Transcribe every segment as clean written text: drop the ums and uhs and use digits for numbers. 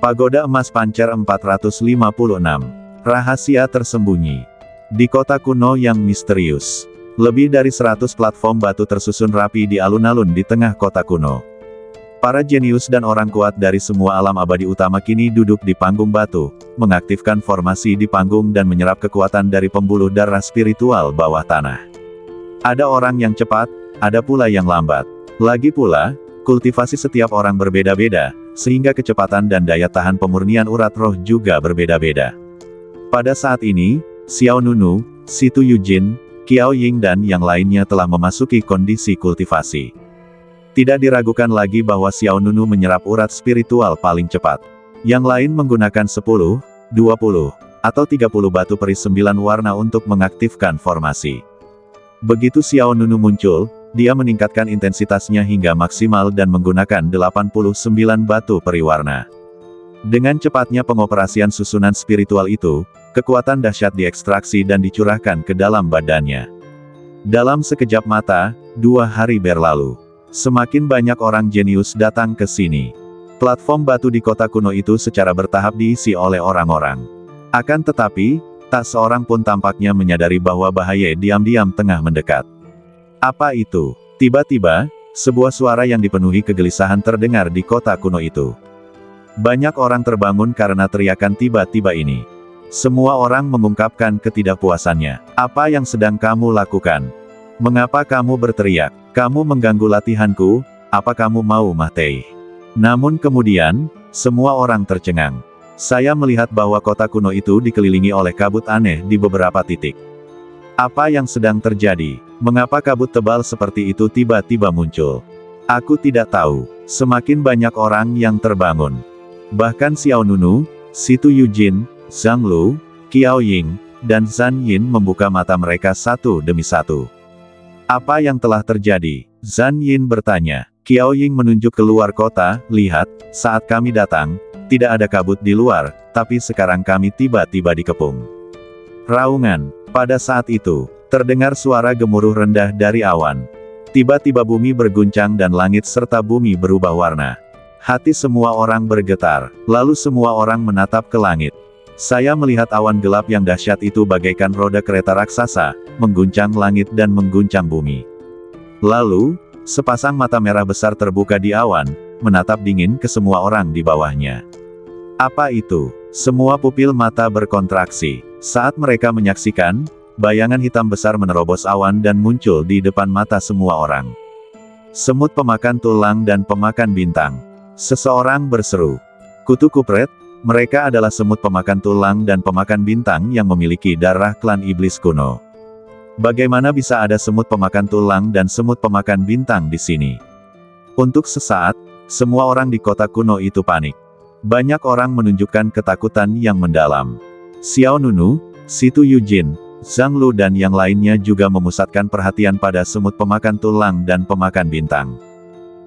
Pagoda Emas Pancer 456. Rahasia tersembunyi. Di kota kuno yang misterius. Lebih dari 100 platform batu tersusun rapi di alun-alun di tengah kota kuno. Para jenius dan orang kuat dari semua alam abadi utama kini duduk di panggung batu, mengaktifkan formasi di panggung dan menyerap kekuatan dari pembuluh darah spiritual bawah tanah. Ada orang yang cepat, ada pula yang lambat. Lagi pula, kultivasi setiap orang berbeda-beda, sehingga kecepatan dan daya tahan pemurnian urat roh juga berbeda-beda. Pada saat ini, Xiao Nunu, Situ Yujin, Qiao Ying dan yang lainnya telah memasuki kondisi kultivasi. Tidak diragukan lagi bahwa Xiao Nunu menyerap urat spiritual paling cepat. Yang lain menggunakan 10, 20, atau 30 batu peri 9 warna untuk mengaktifkan formasi. Begitu Xiao Nunu muncul, dia meningkatkan intensitasnya hingga maksimal dan menggunakan 89 batu peri warna. Dengan cepatnya pengoperasian susunan spiritual itu, kekuatan dahsyat diekstraksi dan dicurahkan ke dalam badannya. Dalam sekejap mata, 2 hari berlalu. Semakin banyak orang jenius datang ke sini. Platform batu di kota kuno itu secara bertahap diisi oleh orang-orang. Akan tetapi, tak seorang pun tampaknya menyadari bahwa bahaya diam-diam tengah mendekat. Apa itu? Tiba-tiba, sebuah suara yang dipenuhi kegelisahan terdengar di kota kuno itu. Banyak orang terbangun karena teriakan tiba-tiba ini. Semua orang mengungkapkan ketidakpuasannya. Apa yang sedang kamu lakukan? Mengapa kamu berteriak? Kamu mengganggu latihanku, apa kamu mau mati? Namun kemudian, semua orang tercengang. Saya melihat bahwa kota kuno itu dikelilingi oleh kabut aneh di beberapa titik. Apa yang sedang terjadi? Mengapa kabut tebal seperti itu tiba-tiba muncul? Aku tidak tahu. Semakin banyak orang yang terbangun. Bahkan Xiao Nunu, Situ Yujin, Zhang Lu, Qiao Ying, dan Zhan Yin membuka mata mereka satu demi satu. Apa yang telah terjadi? Zhan Yin bertanya. Qiao Ying menunjuk keluar kota, lihat, saat kami datang, tidak ada kabut di luar, tapi sekarang kami tiba-tiba dikepung. Raungan. Pada saat itu, terdengar suara gemuruh rendah dari awan. Tiba-tiba bumi berguncang dan langit serta bumi berubah warna. Hati semua orang bergetar, lalu semua orang menatap ke langit. Saya melihat awan gelap yang dahsyat itu bagaikan roda kereta raksasa, mengguncang langit dan mengguncang bumi. Lalu, sepasang mata merah besar terbuka di awan, menatap dingin ke semua orang di bawahnya. Apa itu? Semua pupil mata berkontraksi. Saat mereka menyaksikan, bayangan hitam besar menerobos awan dan muncul di depan mata semua orang. Semut pemakan tulang dan pemakan bintang. Seseorang berseru. Kutu kupret, mereka adalah semut pemakan tulang dan pemakan bintang yang memiliki darah klan iblis kuno. Bagaimana bisa ada semut pemakan tulang dan semut pemakan bintang di sini? Untuk sesaat, semua orang di kota kuno itu panik. Banyak orang menunjukkan ketakutan yang mendalam. Xiao Nunu, Situ Yujin, Zhang Lu dan yang lainnya juga memusatkan perhatian pada semut pemakan tulang dan pemakan bintang.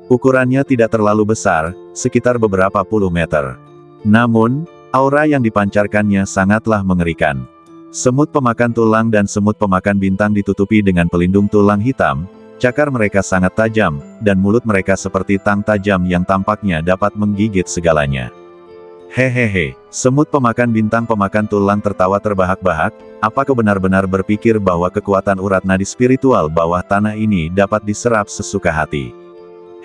Ukurannya tidak terlalu besar, sekitar beberapa puluh meter. Namun, aura yang dipancarkannya sangatlah mengerikan. Semut pemakan tulang dan semut pemakan bintang ditutupi dengan pelindung tulang hitam, cakar mereka sangat tajam, dan mulut mereka seperti tang tajam yang tampaknya dapat menggigit segalanya. Hehehe, semut pemakan bintang pemakan tulang tertawa terbahak-bahak, apa kau benar-benar berpikir bahwa kekuatan urat nadi spiritual bawah tanah ini dapat diserap sesuka hati?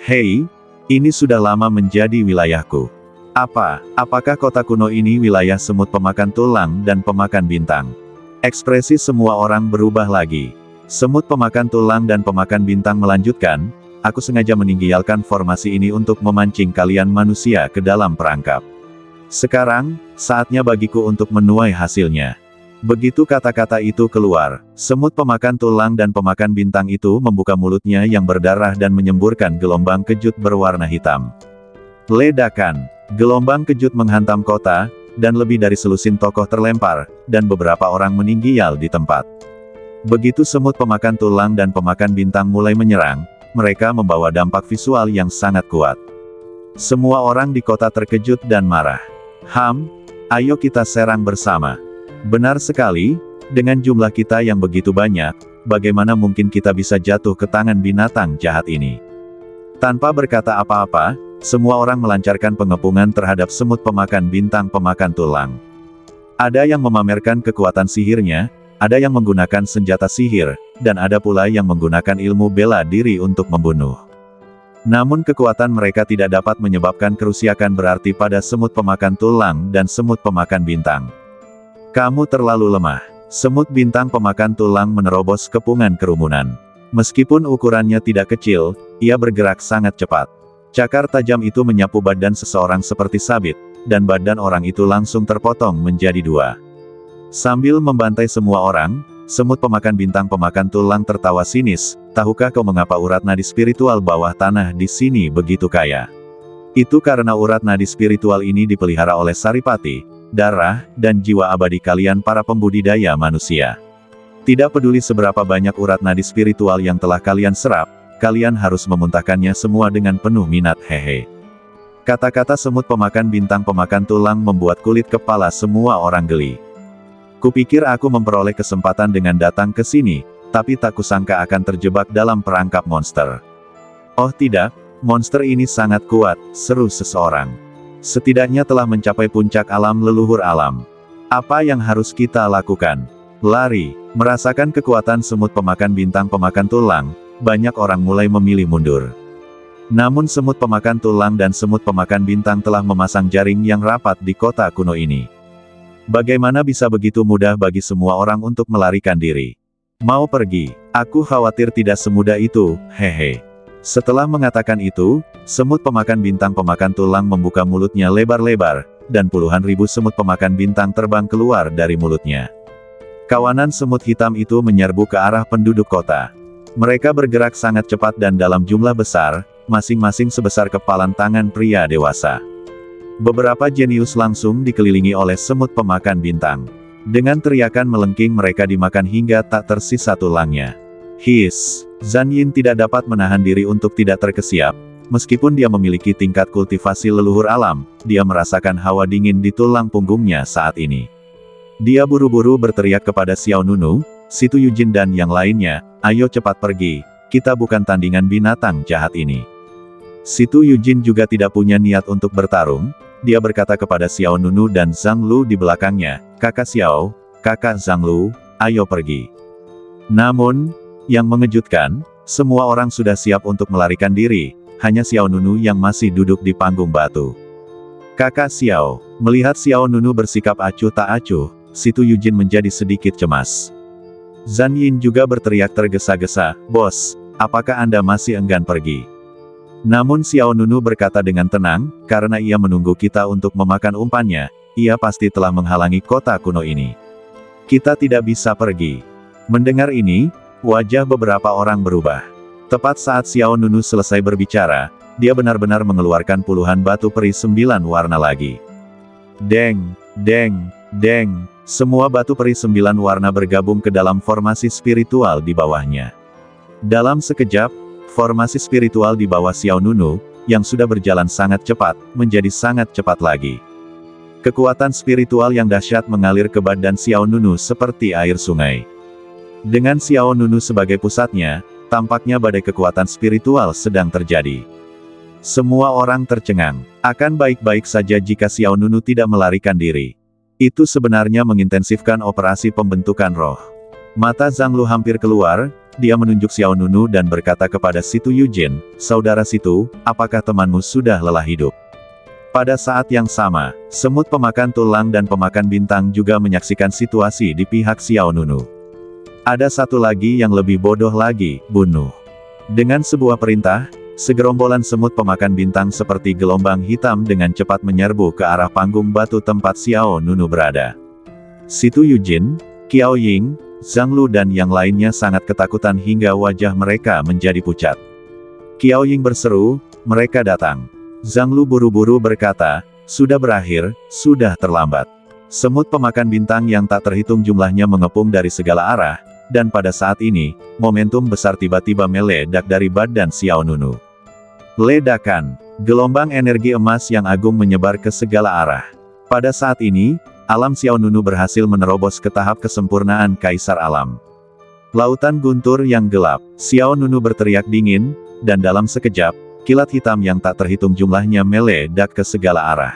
Hei, ini sudah lama menjadi wilayahku. Apakah kota kuno ini wilayah semut pemakan tulang dan pemakan bintang? Ekspresi semua orang berubah lagi. Semut pemakan tulang dan pemakan bintang melanjutkan, aku sengaja meninggalkan formasi ini untuk memancing kalian manusia ke dalam perangkap. Sekarang, saatnya bagiku untuk menuai hasilnya. Begitu kata-kata itu keluar, semut pemakan tulang dan pemakan bintang itu membuka mulutnya yang berdarah dan menyemburkan gelombang kejut berwarna hitam. Ledakan. Gelombang kejut menghantam kota, dan lebih dari selusin tokoh terlempar, dan beberapa orang meninggal di tempat. Begitu semut pemakan tulang dan pemakan bintang mulai menyerang, mereka membawa dampak visual yang sangat kuat. Semua orang di kota terkejut dan marah. Ayo kita serang bersama. Benar sekali, dengan jumlah kita yang begitu banyak, bagaimana mungkin kita bisa jatuh ke tangan binatang jahat ini? Tanpa berkata apa-apa, semua orang melancarkan pengepungan terhadap semut pemakan bintang pemakan tulang. Ada yang memamerkan kekuatan sihirnya, ada yang menggunakan senjata sihir, dan ada pula yang menggunakan ilmu bela diri untuk membunuh. Namun kekuatan mereka tidak dapat menyebabkan kerusakan berarti pada semut pemakan tulang dan semut pemakan bintang. Kamu terlalu lemah. Semut bintang pemakan tulang menerobos kepungan kerumunan. Meskipun ukurannya tidak kecil, ia bergerak sangat cepat. Cakar tajam itu menyapu badan seseorang seperti sabit, dan badan orang itu langsung terpotong menjadi dua. Sambil membantai semua orang, semut pemakan bintang pemakan tulang tertawa sinis. Tahukah kau mengapa urat nadi spiritual bawah tanah di sini begitu kaya? Itu karena urat nadi spiritual ini dipelihara oleh saripati, darah, dan jiwa abadi kalian para pembudidaya manusia. Tidak peduli seberapa banyak urat nadi spiritual yang telah kalian serap, kalian harus memuntahkannya semua dengan penuh minat hehe. Kata-kata semut pemakan bintang pemakan tulang membuat kulit kepala semua orang geli. Kupikir aku memperoleh kesempatan dengan datang ke sini, tapi tak kusangka akan terjebak dalam perangkap monster. Oh tidak, monster ini sangat kuat, seru seseorang. Setidaknya telah mencapai puncak alam leluhur alam. Apa yang harus kita lakukan? Lari. Merasakan kekuatan semut pemakan bintang pemakan tulang, banyak orang mulai memilih mundur. Namun semut pemakan tulang dan semut pemakan bintang telah memasang jaring yang rapat di kota kuno ini. Bagaimana bisa begitu mudah bagi semua orang untuk melarikan diri? Mau pergi? Aku khawatir tidak semudah itu, hehe. Setelah mengatakan itu, semut pemakan bintang pemakan tulang membuka mulutnya lebar-lebar, dan puluhan ribu semut pemakan bintang terbang keluar dari mulutnya. Kawanan semut hitam itu menyerbu ke arah penduduk kota. Mereka bergerak sangat cepat dan dalam jumlah besar, masing-masing sebesar kepalan tangan pria dewasa. Beberapa jenius langsung dikelilingi oleh semut pemakan bintang. Dengan teriakan melengking mereka dimakan hingga tak tersisa tulangnya. His, Zhan Yin tidak dapat menahan diri untuk tidak terkesiap. Meskipun dia memiliki tingkat kultivasi leluhur alam, dia merasakan hawa dingin di tulang punggungnya saat ini. Dia buru-buru berteriak kepada Xiao Nunu, Situ Yujin dan yang lainnya, ayo cepat pergi, kita bukan tandingan binatang jahat ini. Situ Yujin juga tidak punya niat untuk bertarung. Dia berkata kepada Xiao Nunu dan Zhang Lu di belakangnya, Kakak Xiao, Kakak Zhang Lu, ayo pergi. Namun, yang mengejutkan, semua orang sudah siap untuk melarikan diri, hanya Xiao Nunu yang masih duduk di panggung batu. Kakak Xiao, melihat Xiao Nunu bersikap acuh tak acuh, Situ Yujin menjadi sedikit cemas. Zhan Yin juga berteriak tergesa-gesa, Bos, apakah Anda masih enggan pergi? Namun Xiao Nunu berkata dengan tenang, karena ia menunggu kita untuk memakan umpannya, ia pasti telah menghalangi kota kuno ini. Kita tidak bisa pergi. Mendengar ini, wajah beberapa orang berubah. Tepat saat Xiao Nunu selesai berbicara, dia benar-benar mengeluarkan puluhan batu peri 9 warna lagi. Deng, deng, deng, semua batu peri 9 warna bergabung ke dalam formasi spiritual di bawahnya. Dalam sekejap, formasi spiritual di bawah Xiao Nunu, yang sudah berjalan sangat cepat, menjadi sangat cepat lagi. Kekuatan spiritual yang dahsyat mengalir ke badan Xiao Nunu seperti air sungai. Dengan Xiao Nunu sebagai pusatnya, tampaknya badai kekuatan spiritual sedang terjadi. Semua orang tercengang. Akan baik-baik saja jika Xiao Nunu tidak melarikan diri. Itu sebenarnya mengintensifkan operasi pembentukan roh. Mata Zhang Lu hampir keluar. Dia menunjuk Xiao Nunu dan berkata kepada Situ Yujin, Saudara Situ, apakah temanmu sudah lelah hidup? Pada saat yang sama, semut pemakan tulang dan pemakan bintang juga menyaksikan situasi di pihak Xiao Nunu. Ada satu lagi yang lebih bodoh lagi, bunuh. Dengan sebuah perintah, segerombolan semut pemakan bintang seperti gelombang hitam dengan cepat menyerbu ke arah panggung batu tempat Xiao Nunu berada. Situ Yujin, Qiao Ying, Zhang Lu dan yang lainnya sangat ketakutan hingga wajah mereka menjadi pucat. Qiao Ying berseru, mereka datang. Zhang Lu buru-buru berkata, sudah berakhir, sudah terlambat. Semut pemakan bintang yang tak terhitung jumlahnya mengepung dari segala arah, dan pada saat ini, momentum besar tiba-tiba meledak dari badan Xiao Nunu. Ledakan, gelombang energi emas yang agung menyebar ke segala arah. Pada saat ini, alam Xiao Nunu berhasil menerobos ke tahap kesempurnaan Kaisar Alam. Lautan guntur yang gelap, Xiao Nunu berteriak dingin, dan dalam sekejap, kilat hitam yang tak terhitung jumlahnya meledak ke segala arah.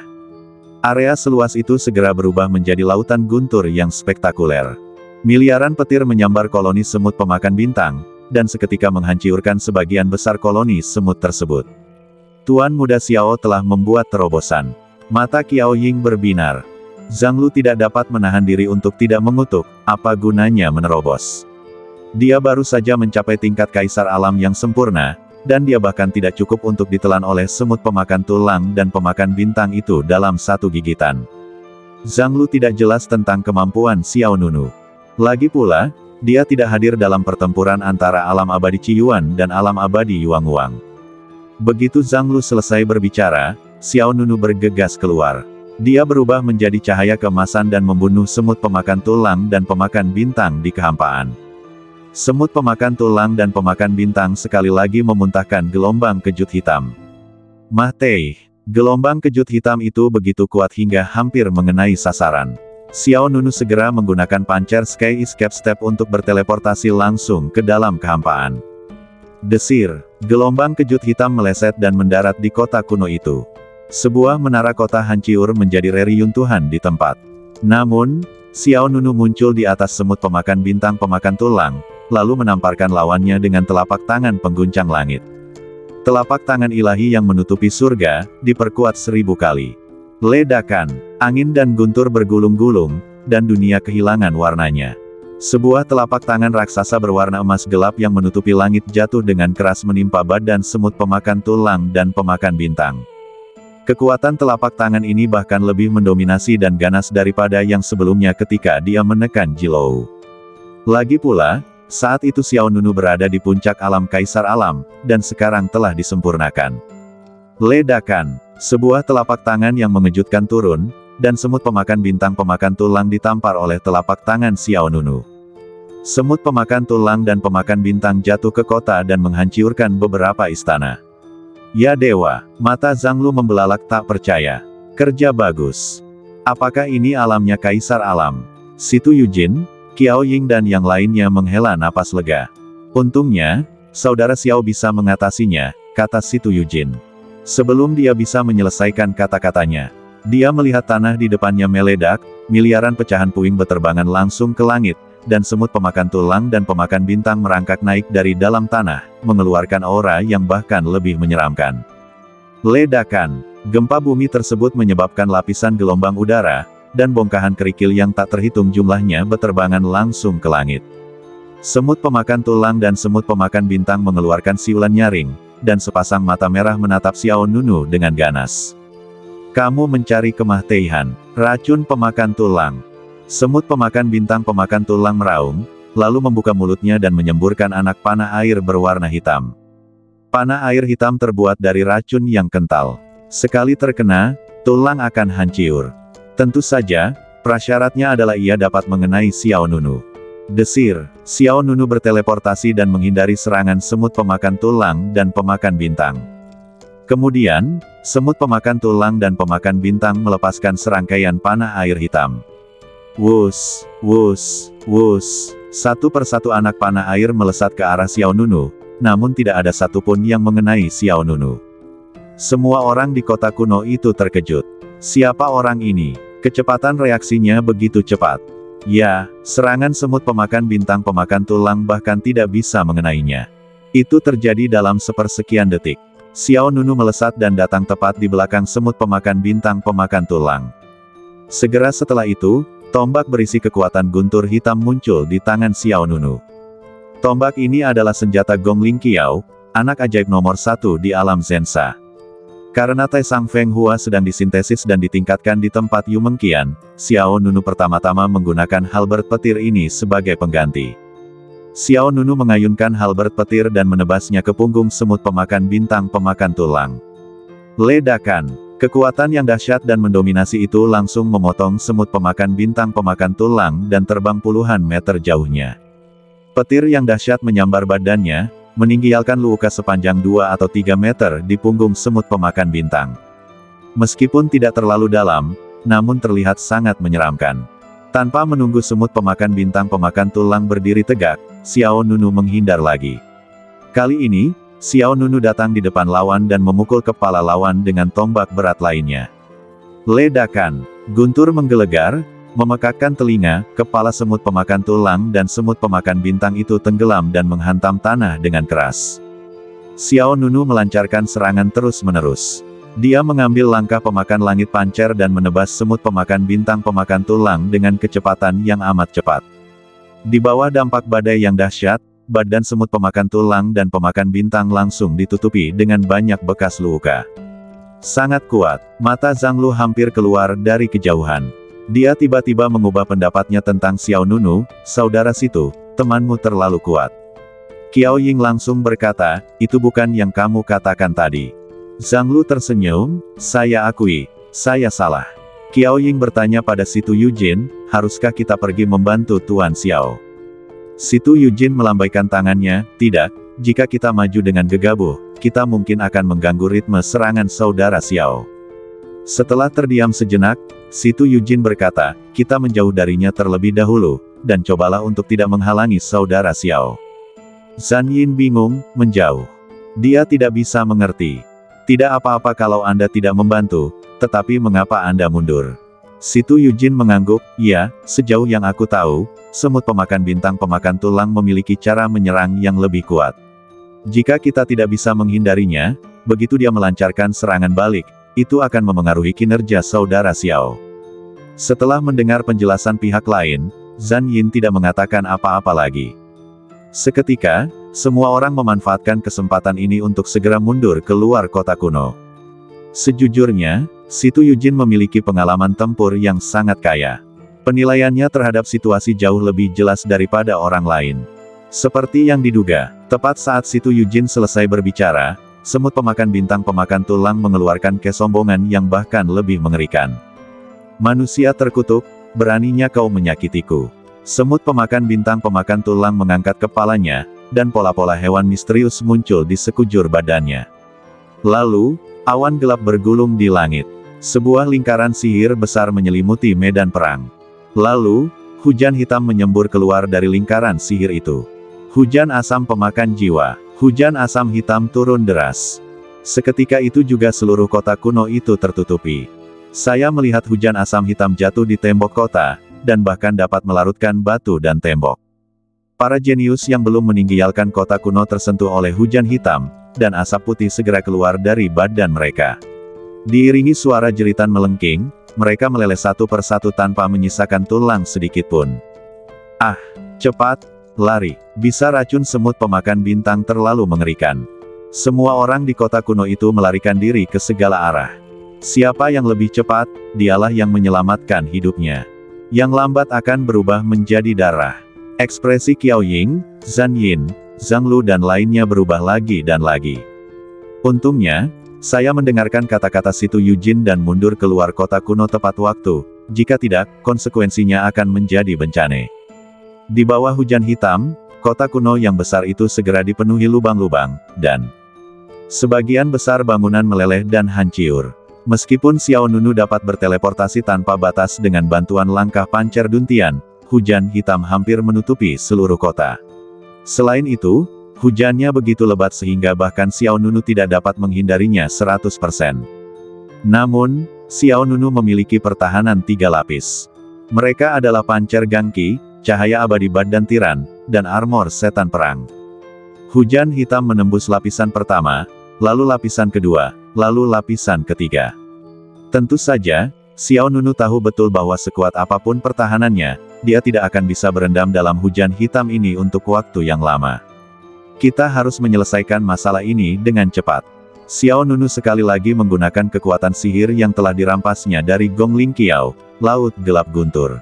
Area seluas itu segera berubah menjadi lautan guntur yang spektakuler. Miliaran petir menyambar koloni semut pemakan bintang, dan seketika menghancurkan sebagian besar koloni semut tersebut. Tuan Muda Xiao telah membuat terobosan. Mata Qiao Ying berbinar. Zhang Lu tidak dapat menahan diri untuk tidak mengutuk, apa gunanya menerobos. Dia baru saja mencapai tingkat kaisar alam yang sempurna, dan dia bahkan tidak cukup untuk ditelan oleh semut pemakan tulang dan pemakan bintang itu dalam satu gigitan. Zhang Lu tidak jelas tentang kemampuan Xiao Nunu. Lagi pula, dia tidak hadir dalam pertempuran antara alam abadi Qiyuan dan alam abadi Yuanguang. Begitu Zhang Lu selesai berbicara, Xiao Nunu bergegas keluar. Dia berubah menjadi cahaya keemasan dan membunuh semut pemakan tulang dan pemakan bintang di kehampaan. Semut pemakan tulang dan pemakan bintang sekali lagi memuntahkan gelombang kejut hitam. Mahtei, gelombang kejut hitam itu begitu kuat hingga hampir mengenai sasaran. Xiao Nunu segera menggunakan pancer Sky Escape Step untuk berteleportasi langsung ke dalam kehampaan. Desir, gelombang kejut hitam meleset dan mendarat di kota kuno itu. Sebuah menara kota hancur menjadi reruntuhan di tempat. Namun, Xiao Nunu muncul di atas semut pemakan bintang pemakan tulang, lalu menamparkan lawannya dengan telapak tangan pengguncang langit. Telapak tangan ilahi yang menutupi surga, diperkuat 1000 kali. Ledakan, angin dan guntur bergulung-gulung, dan dunia kehilangan warnanya. Sebuah telapak tangan raksasa berwarna emas gelap yang menutupi langit jatuh dengan keras menimpa badan semut pemakan tulang dan pemakan bintang. Kekuatan telapak tangan ini bahkan lebih mendominasi dan ganas daripada yang sebelumnya ketika dia menekan Jilou. Lagi pula, saat itu Xiao Nunu berada di puncak alam kaisar alam, dan sekarang telah disempurnakan. Ledakan, sebuah telapak tangan yang mengejutkan turun, dan semut pemakan bintang pemakan tulang ditampar oleh telapak tangan Xiao Nunu. Semut pemakan tulang dan pemakan bintang jatuh ke kota dan menghancurkan beberapa istana. Ya dewa, mata Zhang Lu membelalak tak percaya. Kerja bagus. Apakah ini alamnya kaisar alam? Situ Yujin, Qiao Ying dan yang lainnya menghela napas lega. Untungnya, saudara Xiao bisa mengatasinya, kata Situ Yujin. Sebelum dia bisa menyelesaikan kata-katanya, dia melihat tanah di depannya meledak, miliaran pecahan puing beterbangan langsung ke langit, dan semut pemakan tulang dan pemakan bintang merangkak naik dari dalam tanah, mengeluarkan aura yang bahkan lebih menyeramkan. Ledakan, gempa bumi tersebut menyebabkan lapisan gelombang udara, dan bongkahan kerikil yang tak terhitung jumlahnya beterbangan langsung ke langit. Semut pemakan tulang dan semut pemakan bintang mengeluarkan siulan nyaring, dan sepasang mata merah menatap Xiao Nunu dengan ganas. Kamu mencari kemahteihan, racun pemakan tulang. Semut pemakan bintang pemakan tulang meraung, lalu membuka mulutnya dan menyemburkan anak panah air berwarna hitam. Panah air hitam terbuat dari racun yang kental. Sekali terkena, tulang akan hancur. Tentu saja, prasyaratnya adalah ia dapat mengenai Xiao Nunu. Desir, Xiao Nunu berteleportasi dan menghindari serangan semut pemakan tulang dan pemakan bintang. Kemudian, semut pemakan tulang dan pemakan bintang melepaskan serangkaian panah air hitam. Wus, wus, wus, satu persatu anak panah air melesat ke arah Xiao Nunu, namun tidak ada satupun yang mengenai Xiao Nunu. Semua orang di kota kuno itu terkejut. Siapa orang ini? Kecepatan reaksinya begitu cepat. Ya, serangan semut pemakan bintang pemakan tulang bahkan tidak bisa mengenainya. Itu terjadi dalam sepersekian detik. Xiao Nunu melesat dan datang tepat di belakang semut pemakan bintang pemakan tulang. Segera setelah itu, tombak berisi kekuatan guntur hitam muncul di tangan Xiao Nunu. Tombak ini adalah senjata Gongling Qiao, anak ajaib nomor 1 di alam Zensha. Karena Tai Sang Feng Hua sedang disintesis dan ditingkatkan di tempat Yu Mengqian, Xiao Nunu pertama-tama menggunakan halberd petir ini sebagai pengganti. Xiao Nunu mengayunkan halberd petir dan menebasnya ke punggung semut pemakan bintang pemakan tulang. Ledakan, kekuatan yang dahsyat dan mendominasi itu langsung memotong semut pemakan bintang pemakan tulang dan terbang puluhan meter jauhnya. Petir yang dahsyat menyambar badannya, meninggalkan luka sepanjang 2 atau 3 meter di punggung semut pemakan bintang. Meskipun tidak terlalu dalam, namun terlihat sangat menyeramkan. Tanpa menunggu semut pemakan bintang pemakan tulang berdiri tegak, Xiao Nunu menghindar lagi. Kali ini, Xiao Nunu datang di depan lawan dan memukul kepala lawan dengan tombak berat lainnya. Ledakan. Guntur menggelegar, memekakkan telinga, kepala semut pemakan tulang dan semut pemakan bintang itu tenggelam dan menghantam tanah dengan keras. Xiao Nunu melancarkan serangan terus-menerus. Dia mengambil langkah pemakan langit pancer dan menebas semut pemakan bintang pemakan tulang dengan kecepatan yang amat cepat. Di bawah dampak badai yang dahsyat, badan semut pemakan tulang dan pemakan bintang langsung ditutupi dengan banyak bekas luka. Sangat kuat, mata Zhang Lu hampir keluar dari kejauhan. Dia tiba-tiba mengubah pendapatnya tentang Xiao Nunu, saudara situ, temanmu terlalu kuat. Qiao Ying langsung berkata, itu bukan yang kamu katakan tadi. Zhang Lu tersenyum, saya akui, saya salah. Qiao Ying bertanya pada Situ Yujin, haruskah kita pergi membantu Tuan Xiao? Situ Yujin melambaikan tangannya, tidak, jika kita maju dengan gegabah, kita mungkin akan mengganggu ritme serangan saudara Xiao. Setelah terdiam sejenak, Situ Yujin berkata, kita menjauh darinya terlebih dahulu, dan cobalah untuk tidak menghalangi saudara Xiao. Zhan Yin bingung, menjauh. Dia tidak bisa mengerti. Tidak apa-apa kalau Anda tidak membantu, tetapi mengapa Anda mundur? Situ Yujin mengangguk, ya, sejauh yang aku tahu, semut pemakan bintang pemakan tulang memiliki cara menyerang yang lebih kuat. Jika kita tidak bisa menghindarinya, begitu dia melancarkan serangan balik, itu akan memengaruhi kinerja saudara Xiao. Setelah mendengar penjelasan pihak lain, Zhan Yin tidak mengatakan apa-apa lagi. Seketika, semua orang memanfaatkan kesempatan ini untuk segera mundur keluar kota kuno. Sejujurnya, Situ Yujin memiliki pengalaman tempur yang sangat kaya. Penilaiannya terhadap situasi jauh lebih jelas daripada orang lain. Seperti yang diduga, tepat saat Situ Yujin selesai berbicara, semut pemakan bintang pemakan tulang mengeluarkan kesombongan yang bahkan lebih mengerikan. Manusia terkutuk, beraninya kau menyakitiku. Semut pemakan bintang pemakan tulang mengangkat kepalanya, dan pola-pola hewan misterius muncul di sekujur badannya. Lalu, awan gelap bergulung di langit. Sebuah lingkaran sihir besar menyelimuti medan perang. Lalu, hujan hitam menyembur keluar dari lingkaran sihir itu. Hujan asam pemakan jiwa. Hujan asam hitam turun deras. Seketika itu juga seluruh kota kuno itu tertutupi. Saya melihat hujan asam hitam jatuh di tembok kota, dan bahkan dapat melarutkan batu dan tembok. Para jenius yang belum meninggalkan kota kuno tersentuh oleh hujan hitam, dan asap putih segera keluar dari badan mereka. Diiringi suara jeritan melengking, mereka meleleh satu persatu tanpa menyisakan tulang sedikit pun. Ah, cepat, lari, bisa racun semut pemakan bintang terlalu mengerikan. Semua orang di kota kuno itu melarikan diri ke segala arah. Siapa yang lebih cepat, dialah yang menyelamatkan hidupnya. Yang lambat akan berubah menjadi darah. Ekspresi Qiao Ying, Zhan Yin, Zhang Lu dan lainnya berubah lagi dan lagi. Untungnya, saya mendengarkan kata-kata Situ Yujin dan mundur keluar kota kuno tepat waktu, jika tidak, konsekuensinya akan menjadi bencana. Di bawah hujan hitam, kota kuno yang besar itu segera dipenuhi lubang-lubang, dan sebagian besar bangunan meleleh dan hancur. Meskipun Xiao Nunu dapat berteleportasi tanpa batas dengan bantuan langkah pancer Duntian, hujan hitam hampir menutupi seluruh kota. Selain itu, hujannya begitu lebat sehingga bahkan Xiao Nunu tidak dapat menghindarinya 100%. Namun, Xiao Nunu memiliki pertahanan 3 lapis. Mereka adalah pancer Gangqi, cahaya abadi badan tiran, dan armor setan perang. Hujan hitam menembus lapisan pertama, lalu lapisan kedua, lalu lapisan ketiga. Tentu saja, Xiao Nunu tahu betul bahwa sekuat apapun pertahanannya, dia tidak akan bisa berendam dalam hujan hitam ini untuk waktu yang lama. Kita harus menyelesaikan masalah ini dengan cepat. Xiao Nunu sekali lagi menggunakan kekuatan sihir yang telah dirampasnya dari Gong Ling Qiao, Laut Gelap Guntur.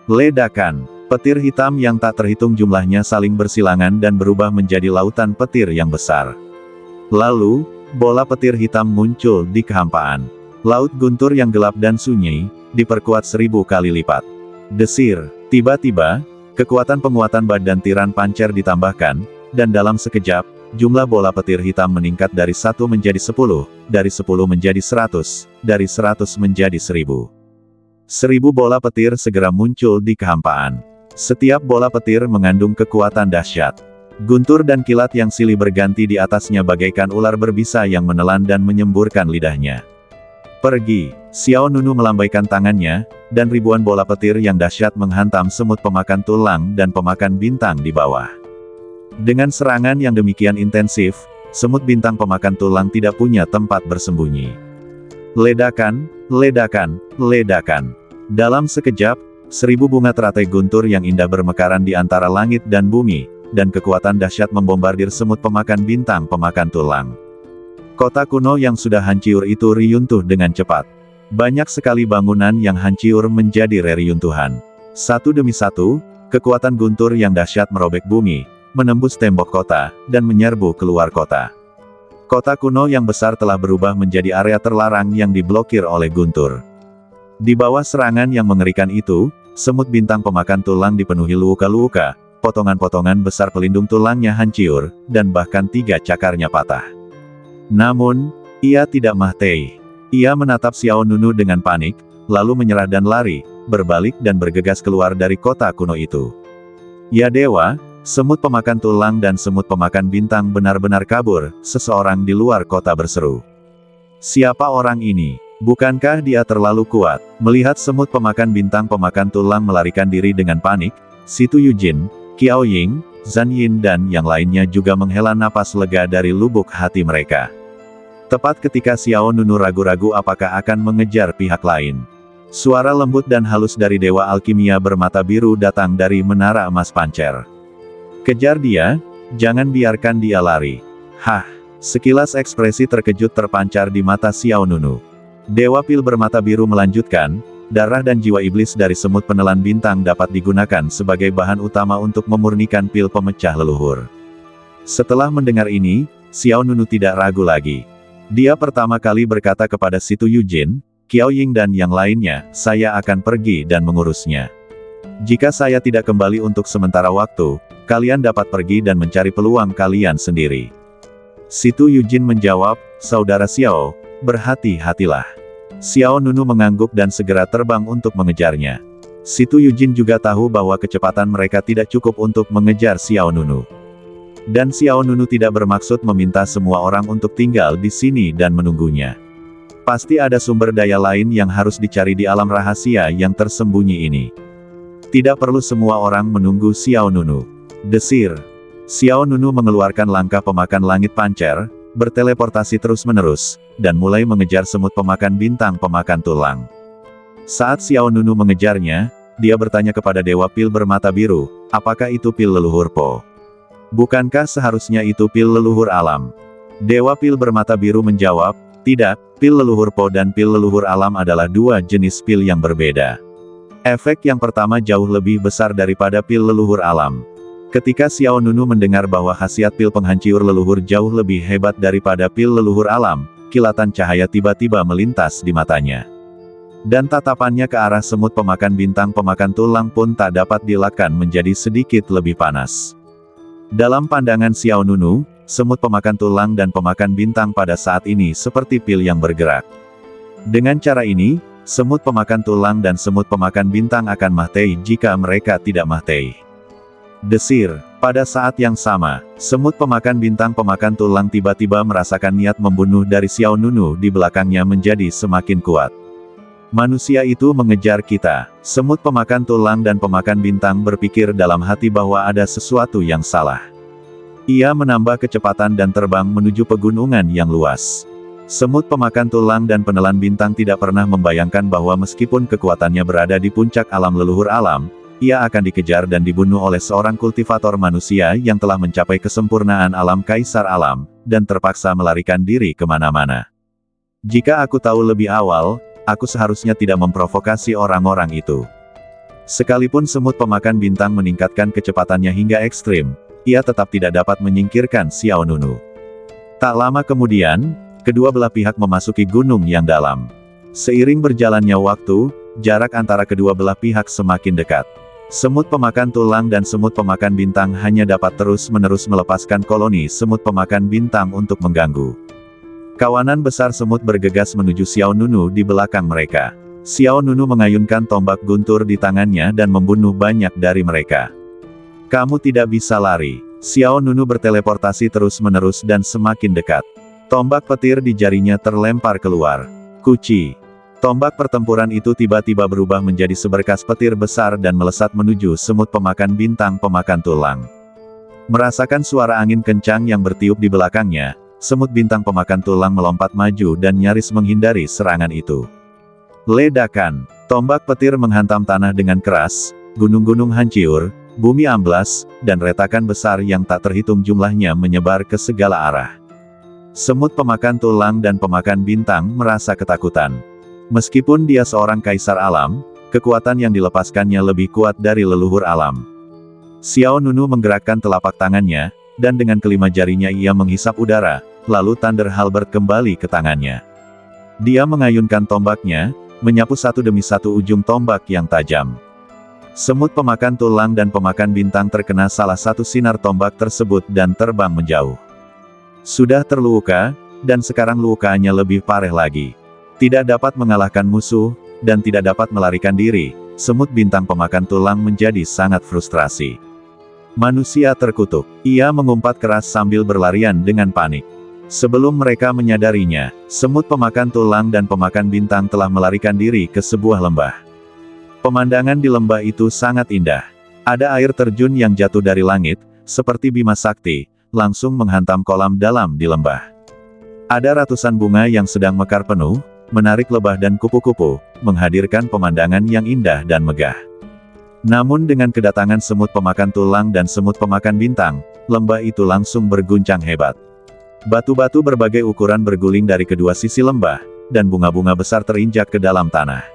Ledakan, petir hitam yang tak terhitung jumlahnya saling bersilangan dan berubah menjadi lautan petir yang besar. Lalu, bola petir hitam muncul di kehampaan. Laut Guntur yang gelap dan sunyi, diperkuat 1000 kali lipat. Desir, tiba-tiba, kekuatan penguatan badan tiran pancer ditambahkan, dan dalam sekejap, jumlah bola petir hitam meningkat dari 1 menjadi 10, dari 10 menjadi 100, dari 100 menjadi 1000. 1000 bola petir segera muncul di kehampaan. Setiap bola petir mengandung kekuatan dahsyat. Guntur dan kilat yang silih berganti di atasnya bagaikan ular berbisa yang menelan dan menyemburkan lidahnya. Pergi, Xiao Nunu melambaikan tangannya, dan ribuan bola petir yang dahsyat menghantam semut pemakan tulang dan pemakan bintang di bawah. Dengan serangan yang demikian intensif, semut bintang pemakan tulang tidak punya tempat bersembunyi. Ledakan, ledakan, ledakan. Dalam sekejap, 1000 bunga teratai guntur yang indah bermekaran di antara langit dan bumi, dan kekuatan dahsyat membombardir semut pemakan bintang pemakan tulang. Kota kuno yang sudah hancur itu reruntuh dengan cepat. Banyak sekali bangunan yang hancur menjadi reruntuhan. Satu demi satu, kekuatan guntur yang dahsyat merobek bumi, menembus tembok kota, dan menyerbu keluar kota. Kota kuno yang besar telah berubah menjadi area terlarang yang diblokir oleh guntur. Di bawah serangan yang mengerikan itu, semut bintang pemakan tulang dipenuhi luka-luka, potongan-potongan besar pelindung tulangnya hancur, dan bahkan 3 cakarnya patah. Namun, ia tidak mati. Ia menatap Xiao Nunu dengan panik, lalu menyerah dan lari, berbalik dan bergegas keluar dari kota kuno itu. Ya dewa, semut pemakan tulang dan semut pemakan bintang benar-benar kabur, seseorang di luar kota berseru. Siapa orang ini? Bukankah dia terlalu kuat? Melihat semut pemakan bintang pemakan tulang melarikan diri dengan panik, Situ Yujin, Qiao Ying, Zhan Yin dan yang lainnya juga menghela napas lega dari lubuk hati mereka. Tepat ketika Xiao Nunu ragu-ragu apakah akan mengejar pihak lain. Suara lembut dan halus dari Dewa Alkimia bermata biru datang dari Menara Emas Pancer. Kejar dia, jangan biarkan dia lari. Hah, sekilas ekspresi terkejut terpancar di mata Xiao Nunu. Dewa Pil bermata biru melanjutkan, darah dan jiwa iblis dari semut penelan bintang dapat digunakan sebagai bahan utama untuk memurnikan pil pemecah leluhur. Setelah mendengar ini, Xiao Nunu tidak ragu lagi. Dia pertama kali berkata kepada Situ Yujin, Qiao Ying dan yang lainnya, saya akan pergi dan mengurusnya. Jika saya tidak kembali untuk sementara waktu, kalian dapat pergi dan mencari peluang kalian sendiri. Situ Yujin menjawab, saudara Xiao, berhati-hatilah. Xiao Nunu mengangguk dan segera terbang untuk mengejarnya. Situ Yujin juga tahu bahwa kecepatan mereka tidak cukup untuk mengejar Xiao Nunu. Dan Xiao Nunu tidak bermaksud meminta semua orang untuk tinggal di sini dan menunggunya. Pasti ada sumber daya lain yang harus dicari di alam rahasia yang tersembunyi ini. Tidak perlu semua orang menunggu Xiao Nunu. Desir. Xiao Nunu mengeluarkan langkah pemakan langit pancer, berteleportasi terus-menerus, dan mulai mengejar semut pemakan bintang pemakan tulang. Saat Xiao Nunu mengejarnya, dia bertanya kepada Dewa Pil bermata biru, apakah itu pil leluhur Po? Bukankah seharusnya itu pil leluhur alam? Dewa Pil bermata biru menjawab, tidak, pil leluhur Po dan pil leluhur alam adalah 2 jenis pil yang berbeda. Efek yang pertama jauh lebih besar daripada pil leluhur alam. Ketika Xiao Nunu mendengar bahwa khasiat pil penghancur leluhur jauh lebih hebat daripada pil leluhur alam, kilatan cahaya tiba-tiba melintas di matanya. Dan tatapannya ke arah semut pemakan bintang pemakan tulang pun tak dapat dielakkan menjadi sedikit lebih panas. Dalam pandangan Xiao Nunu, semut pemakan tulang dan pemakan bintang pada saat ini seperti pil yang bergerak. Dengan cara ini, semut pemakan tulang dan semut pemakan bintang akan mati jika mereka tidak mati. Desir. Pada saat yang sama, semut pemakan bintang pemakan tulang tiba-tiba merasakan niat membunuh dari Xiao Nunu di belakangnya menjadi semakin kuat. Manusia itu mengejar kita. Semut pemakan tulang dan pemakan bintang berpikir dalam hati bahwa ada sesuatu yang salah. Ia menambah kecepatan dan terbang menuju pegunungan yang luas. Semut pemakan tulang dan penelan bintang tidak pernah membayangkan bahwa meskipun kekuatannya berada di puncak alam leluhur alam, ia akan dikejar dan dibunuh oleh seorang kultivator manusia yang telah mencapai kesempurnaan alam kaisar alam, dan terpaksa melarikan diri kemana-mana. Jika aku tahu lebih awal, aku seharusnya tidak memprovokasi orang-orang itu. Sekalipun semut pemakan bintang meningkatkan kecepatannya hingga ekstrim, ia tetap tidak dapat menyingkirkan Xiao Nunu. Tak lama kemudian, kedua belah pihak memasuki gunung yang dalam. Seiring berjalannya waktu, jarak antara kedua belah pihak semakin dekat. Semut pemakan tulang dan semut pemakan bintang hanya dapat terus-menerus melepaskan koloni semut pemakan bintang untuk mengganggu. Kawanan besar semut bergegas menuju Xiao Nunu di belakang mereka. Xiao Nunu mengayunkan tombak guntur di tangannya dan membunuh banyak dari mereka. Kamu tidak bisa lari. Xiao Nunu berteleportasi terus-menerus dan semakin dekat. Tombak petir di jarinya terlempar keluar. Kuci. Tombak pertempuran itu tiba-tiba berubah menjadi seberkas petir besar dan melesat menuju semut pemakan bintang pemakan tulang. Merasakan suara angin kencang yang bertiup di belakangnya, semut bintang pemakan tulang melompat maju dan nyaris menghindari serangan itu. Ledakan. Tombak petir menghantam tanah dengan keras, gunung-gunung hancur, bumi amblas, dan retakan besar yang tak terhitung jumlahnya menyebar ke segala arah. Semut pemakan tulang dan pemakan bintang merasa ketakutan. Meskipun dia seorang kaisar alam, kekuatan yang dilepaskannya lebih kuat dari leluhur alam. Xiao Nunu menggerakkan telapak tangannya, dan dengan kelima jarinya ia menghisap udara, lalu Thunder Halberd kembali ke tangannya. Dia mengayunkan tombaknya, menyapu satu demi satu ujung tombak yang tajam. Semut pemakan tulang dan pemakan bintang terkena salah satu sinar tombak tersebut dan terbang menjauh. Sudah terluka, dan sekarang lukanya lebih parah lagi. Tidak dapat mengalahkan musuh, dan tidak dapat melarikan diri, semut bintang pemakan tulang menjadi sangat frustrasi. Manusia terkutuk. Ia mengumpat keras sambil berlarian dengan panik. Sebelum mereka menyadarinya, semut pemakan tulang dan pemakan bintang telah melarikan diri ke sebuah lembah. Pemandangan di lembah itu sangat indah. Ada air terjun yang jatuh dari langit, seperti Bima Sakti, langsung menghantam kolam dalam di lembah. Ada ratusan bunga yang sedang mekar penuh, menarik lebah dan kupu-kupu, menghadirkan pemandangan yang indah dan megah. Namun dengan kedatangan semut pemakan tulang dan semut pemakan bintang, lembah itu langsung berguncang hebat. Batu-batu berbagai ukuran berguling dari kedua sisi lembah, dan bunga-bunga besar terinjak ke dalam tanah.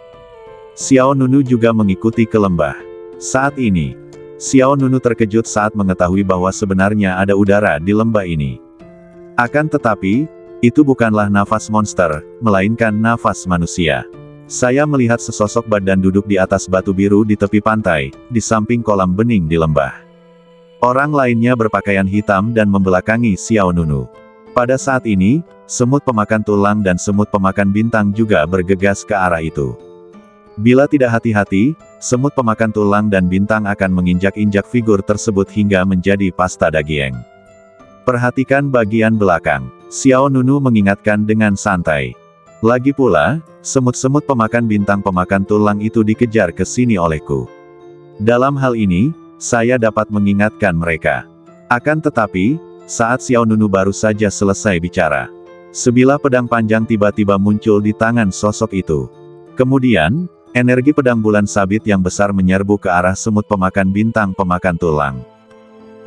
Xiao Nunu juga mengikuti ke lembah. Saat ini, Xiao Nunu terkejut saat mengetahui bahwa sebenarnya ada udara di lembah ini. Akan tetapi, itu bukanlah nafas monster, melainkan nafas manusia. Saya melihat sesosok badan duduk di atas batu biru di tepi pantai, di samping kolam bening di lembah. Orang lainnya berpakaian hitam dan membelakangi Xiao Nunu. Pada saat ini, semut pemakan tulang dan semut pemakan bintang juga bergegas ke arah itu. Bila tidak hati-hati, semut pemakan tulang dan bintang akan menginjak-injak figur tersebut hingga menjadi pasta daging. Perhatikan bagian belakang. Xiao Nunu mengingatkan dengan santai. Lagi pula, semut-semut pemakan bintang pemakan tulang itu dikejar ke sini olehku. Dalam hal ini, saya dapat mengingatkan mereka. Akan tetapi, saat Xiao Nunu baru saja selesai bicara, sebilah pedang panjang tiba-tiba muncul di tangan sosok itu. Kemudian, energi pedang bulan sabit yang besar menyerbu ke arah semut pemakan bintang pemakan tulang.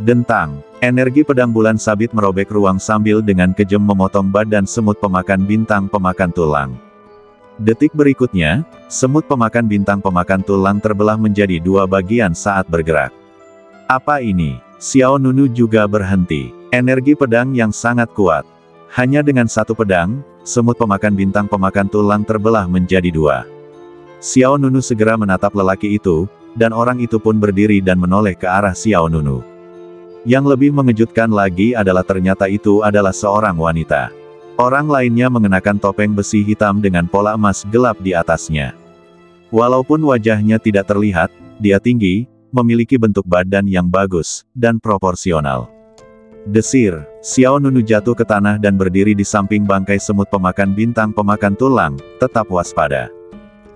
Dentang, energi pedang bulan sabit merobek ruang sambil dengan kejam memotong badan semut pemakan bintang pemakan tulang. Detik berikutnya, semut pemakan bintang pemakan tulang terbelah menjadi dua bagian saat bergerak. Apa ini? Xiao Nunu juga berhenti. Energi pedang yang sangat kuat. Hanya dengan satu pedang, semut pemakan bintang pemakan tulang terbelah menjadi dua. Xiao Nunu segera menatap lelaki itu, dan orang itu pun berdiri dan menoleh ke arah Xiao Nunu. Yang lebih mengejutkan lagi adalah ternyata itu adalah seorang wanita. Orang lainnya mengenakan topeng besi hitam dengan pola emas gelap di atasnya. Walaupun wajahnya tidak terlihat, dia tinggi, memiliki bentuk badan yang bagus, dan proporsional. Desir, Xiao Nunu jatuh ke tanah dan berdiri di samping bangkai semut pemakan bintang pemakan tulang, tetap waspada.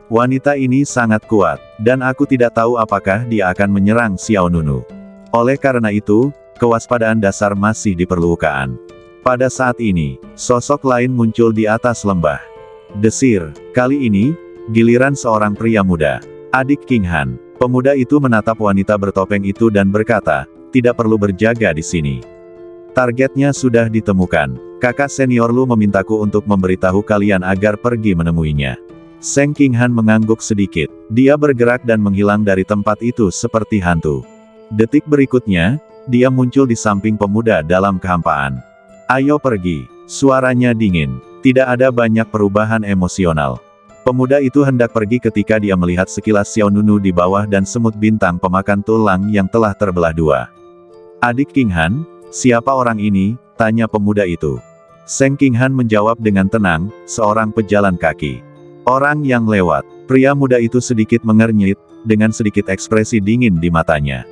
Wanita ini sangat kuat, dan aku tidak tahu apakah dia akan menyerang Xiao Nunu. Oleh karena itu, kewaspadaan dasar masih diperlukan. Pada saat ini, sosok lain muncul di atas lembah. Desir, kali ini, giliran seorang pria muda. Adik King Han. Pemuda itu menatap wanita bertopeng itu dan berkata, tidak perlu berjaga di sini. Targetnya sudah ditemukan. Kakak senior Lu memintaku untuk memberitahu kalian agar pergi menemuinya. Seng King Han mengangguk sedikit. Dia bergerak dan menghilang dari tempat itu seperti hantu. Detik berikutnya, dia muncul di samping pemuda dalam kehampaan. Ayo pergi. Suaranya dingin. Tidak ada banyak perubahan emosional. Pemuda itu hendak pergi ketika dia melihat sekilas Xiao Nunu di bawah dan semut bintang pemakan tulang yang telah terbelah dua. Adik King Han, siapa orang ini? Tanya pemuda itu. Seng King Han menjawab dengan tenang, seorang pejalan kaki. Orang yang lewat. Pria muda itu sedikit mengernyit, dengan sedikit ekspresi dingin di matanya.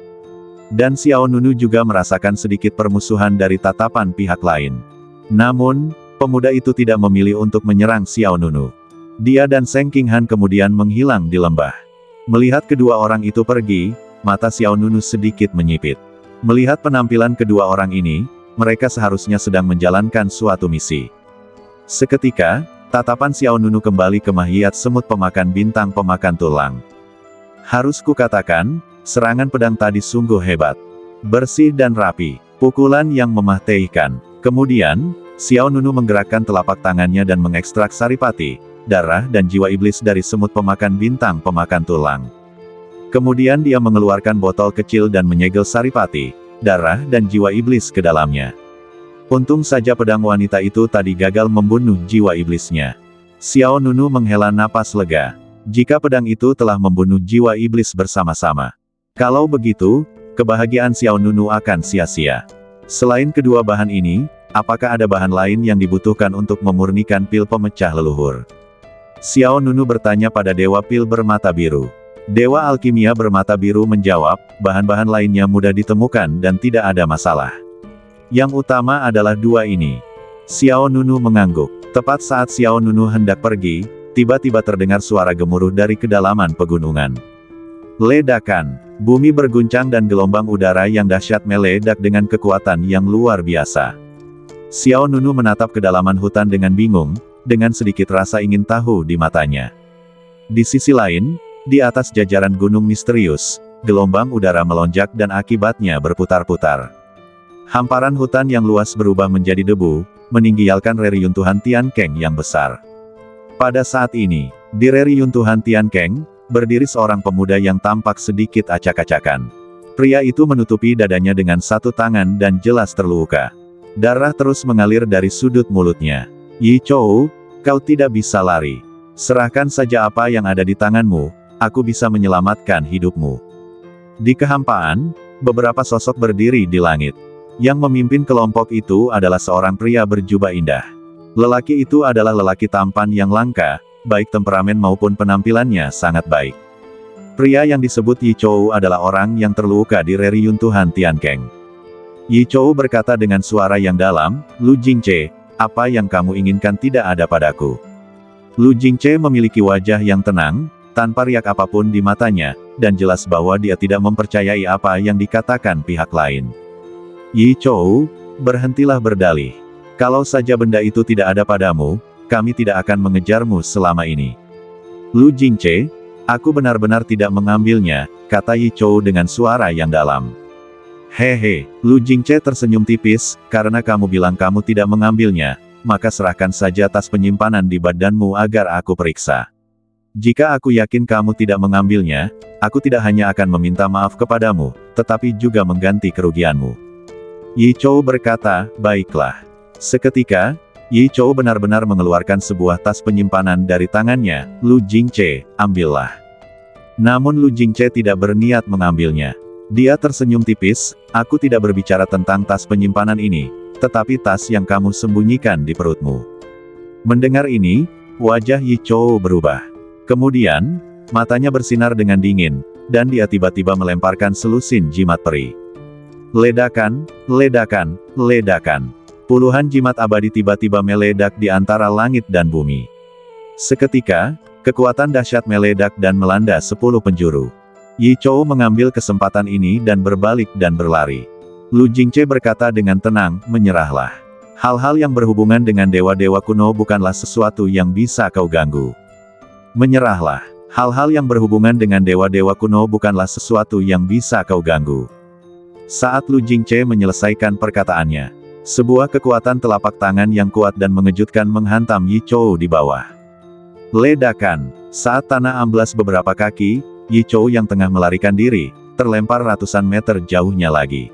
Dan Xiao Nunu juga merasakan sedikit permusuhan dari tatapan pihak lain. Namun, pemuda itu tidak memilih untuk menyerang Xiao Nunu. Dia dan Seng Qinghan kemudian menghilang di lembah. Melihat kedua orang itu pergi, mata Xiao Nunu sedikit menyipit. Melihat penampilan kedua orang ini, mereka seharusnya sedang menjalankan suatu misi. Seketika, tatapan Xiao Nunu kembali ke mahiat semut pemakan bintang pemakan tulang. Harus kukatakan, serangan pedang tadi sungguh hebat. Bersih dan rapi, pukulan yang memahtekkan. Kemudian, Xiao Nunu menggerakkan telapak tangannya dan mengekstrak saripati, darah dan jiwa iblis dari semut pemakan bintang pemakan tulang. Kemudian dia mengeluarkan botol kecil dan menyegel saripati, darah dan jiwa iblis ke dalamnya. Untung saja pedang wanita itu tadi gagal membunuh jiwa iblisnya. Xiao Nunu menghela napas lega. Jika pedang itu telah membunuh jiwa iblis bersama-sama. Kalau begitu, kebahagiaan Xiao Nunu akan sia-sia. Selain kedua bahan ini, apakah ada bahan lain yang dibutuhkan untuk memurnikan pil pemecah leluhur? Xiao Nunu bertanya pada Dewa Pil bermata biru. Dewa Alkimia bermata biru menjawab, bahan-bahan lainnya mudah ditemukan dan tidak ada masalah. Yang utama adalah dua ini. Xiao Nunu mengangguk. Tepat saat Xiao Nunu hendak pergi, tiba-tiba terdengar suara gemuruh dari kedalaman pegunungan. Ledakan. Bumi berguncang dan gelombang udara yang dahsyat meledak dengan kekuatan yang luar biasa. Xiao Nunu menatap kedalaman hutan dengan bingung, dengan sedikit rasa ingin tahu di matanya. Di sisi lain, di atas jajaran gunung misterius, gelombang udara melonjak dan akibatnya berputar-putar. Hamparan hutan yang luas berubah menjadi debu, meninggalkan reruntuhan Tian Keng yang besar. Pada saat ini, di reruntuhan Tian Keng, berdiri seorang pemuda yang tampak sedikit acak-acakan. Pria itu menutupi dadanya dengan satu tangan dan jelas terluka. Darah terus mengalir dari sudut mulutnya. Yi Chou, kau tidak bisa lari. Serahkan saja apa yang ada di tanganmu, aku bisa menyelamatkan hidupmu. Di kehampaan, beberapa sosok berdiri di langit. Yang memimpin kelompok itu adalah seorang pria berjubah indah. Lelaki itu adalah lelaki tampan yang langka, baik temperamen maupun penampilannya sangat baik. Pria yang disebut Yi Chou adalah orang yang terluka di reruntuhan Tian Keng. Yi Chou berkata dengan suara yang dalam, Lu Jingce, apa yang kamu inginkan tidak ada padaku. Lu Jingce memiliki wajah yang tenang, tanpa riak apapun di matanya, dan jelas bahwa dia tidak mempercayai apa yang dikatakan pihak lain. Yi Chou, berhentilah berdalih. Kalau saja benda itu tidak ada padamu, kami tidak akan mengejarmu selama ini. Lu Jingce, aku benar-benar tidak mengambilnya, kata Yi Chou dengan suara yang dalam. Hehe, Lu Jingce tersenyum tipis, karena kamu bilang kamu tidak mengambilnya, maka serahkan saja tas penyimpanan di badanmu agar aku periksa. Jika aku yakin kamu tidak mengambilnya, aku tidak hanya akan meminta maaf kepadamu, tetapi juga mengganti kerugianmu. Yi Chou berkata, baiklah. Seketika, Yi Chou benar-benar mengeluarkan sebuah tas penyimpanan dari tangannya. Lu Jingce, ambillah. Namun Lu Jingce tidak berniat mengambilnya. Dia tersenyum tipis, aku tidak berbicara tentang tas penyimpanan ini, tetapi tas yang kamu sembunyikan di perutmu. Mendengar ini, wajah Yi Chou berubah. Kemudian, matanya bersinar dengan dingin, dan dia tiba-tiba melemparkan selusin jimat peri. Ledakan, ledakan, ledakan. Puluhan jimat abadi tiba-tiba meledak di antara langit dan bumi. Seketika, kekuatan dahsyat meledak dan melanda 10 penjuru. Yi Chou mengambil kesempatan ini dan berbalik dan berlari. Lu Jingce berkata dengan tenang, menyerahlah. Hal-hal yang berhubungan dengan dewa-dewa kuno bukanlah sesuatu yang bisa kau ganggu. Menyerahlah. Hal-hal yang berhubungan dengan dewa-dewa kuno bukanlah sesuatu yang bisa kau ganggu. Saat Lu Jingce menyelesaikan perkataannya, sebuah kekuatan telapak tangan yang kuat dan mengejutkan menghantam Yi Chou di bawah. Ledakan. Saat tanah amblas beberapa kaki, Yi Chou yang tengah melarikan diri, terlempar ratusan meter jauhnya lagi.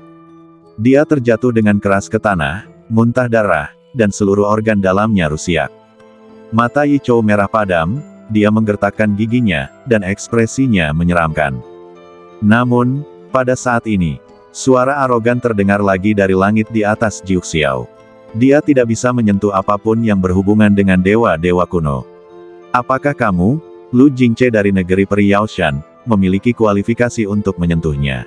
Dia terjatuh dengan keras ke tanah, muntah darah, dan seluruh organ dalamnya rusak. Mata Yi Chou merah padam, dia menggertakkan giginya, dan ekspresinya menyeramkan. Namun, pada saat ini, suara arogan terdengar lagi dari langit di atas Jiuxiao. Dia tidak bisa menyentuh apapun yang berhubungan dengan dewa-dewa kuno. Apakah kamu, Lu Jingce dari negeri peri Yaoshan, memiliki kualifikasi untuk menyentuhnya?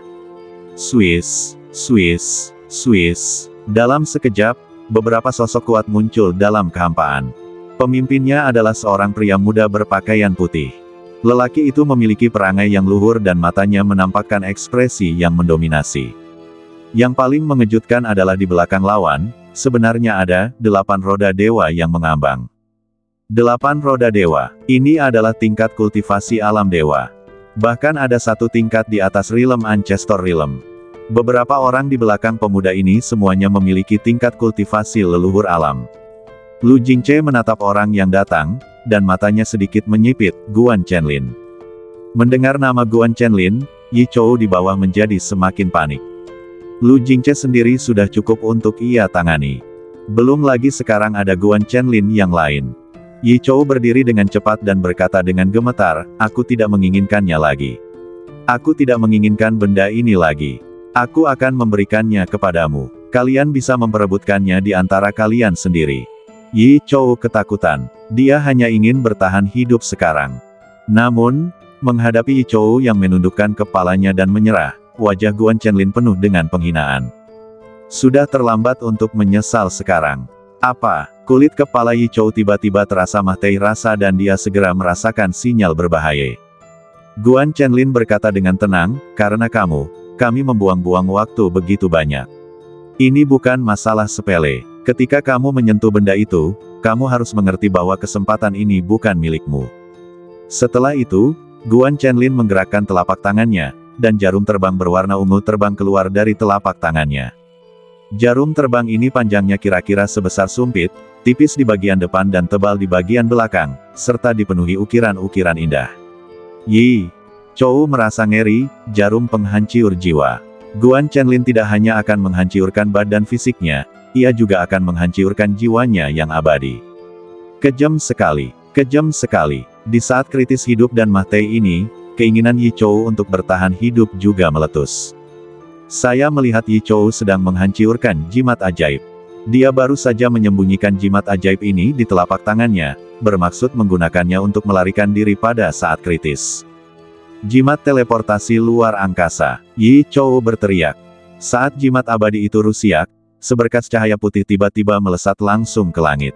Swiss, Swiss, Swiss. Dalam sekejap, beberapa sosok kuat muncul dalam kehampaan. Pemimpinnya adalah seorang pria muda berpakaian putih. Lelaki itu memiliki perangai yang luhur dan matanya menampakkan ekspresi yang mendominasi. Yang paling mengejutkan adalah di belakang lawan, sebenarnya ada 8 roda dewa yang mengambang. 8 roda dewa, ini adalah tingkat kultivasi alam dewa. Bahkan ada satu tingkat di atas Realm Ancestor Realm. Beberapa orang di belakang pemuda ini semuanya memiliki tingkat kultivasi leluhur alam. Lu Jingce menatap orang yang datang, dan matanya sedikit menyipit, Guan Chenlin. Mendengar nama Guan Chenlin, Yi Chou di bawah menjadi semakin panik. Lu Jingce sendiri sudah cukup untuk ia tangani. Belum lagi sekarang ada Guan Chenlin yang lain. Yi Chou berdiri dengan cepat dan berkata dengan gemetar, aku tidak menginginkannya lagi. Aku tidak menginginkan benda ini lagi. Aku akan memberikannya kepadamu. Kalian bisa memperebutkannya di antara kalian sendiri. Yi Chou ketakutan. Dia hanya ingin bertahan hidup sekarang. Namun, menghadapi Yi Chou yang menundukkan kepalanya dan menyerah, wajah Guan Chenlin penuh dengan penghinaan. Sudah terlambat untuk menyesal sekarang. Apa? Kulit kepala Yi Chou tiba-tiba terasa mati rasa dan dia segera merasakan sinyal berbahaya. Guan Chenlin berkata dengan tenang, karena kami membuang-buang waktu begitu banyak. Ini bukan masalah sepele. Ketika kamu menyentuh benda itu, kamu harus mengerti bahwa kesempatan ini bukan milikmu. Setelah itu, Guan Chenlin menggerakkan telapak tangannya, dan jarum terbang berwarna ungu terbang keluar dari telapak tangannya. Jarum terbang ini panjangnya kira-kira sebesar sumpit, tipis di bagian depan dan tebal di bagian belakang, serta dipenuhi ukiran-ukiran indah. Yi Chou merasa ngeri, jarum penghancur jiwa. Guan Chenlin tidak hanya akan menghancurkan badan fisiknya, ia juga akan menghancurkan jiwanya yang abadi. Kejam sekali, kejam sekali. Di saat kritis hidup dan mati ini, keinginan Yi Chou untuk bertahan hidup juga meletus. Saya melihat Yi Chou sedang menghancurkan jimat ajaib. Dia baru saja menyembunyikan jimat ajaib ini di telapak tangannya, bermaksud menggunakannya untuk melarikan diri pada saat kritis. Jimat teleportasi luar angkasa. Yi Chou berteriak. Saat jimat abadi itu rusiak, seberkas cahaya putih tiba-tiba melesat langsung ke langit.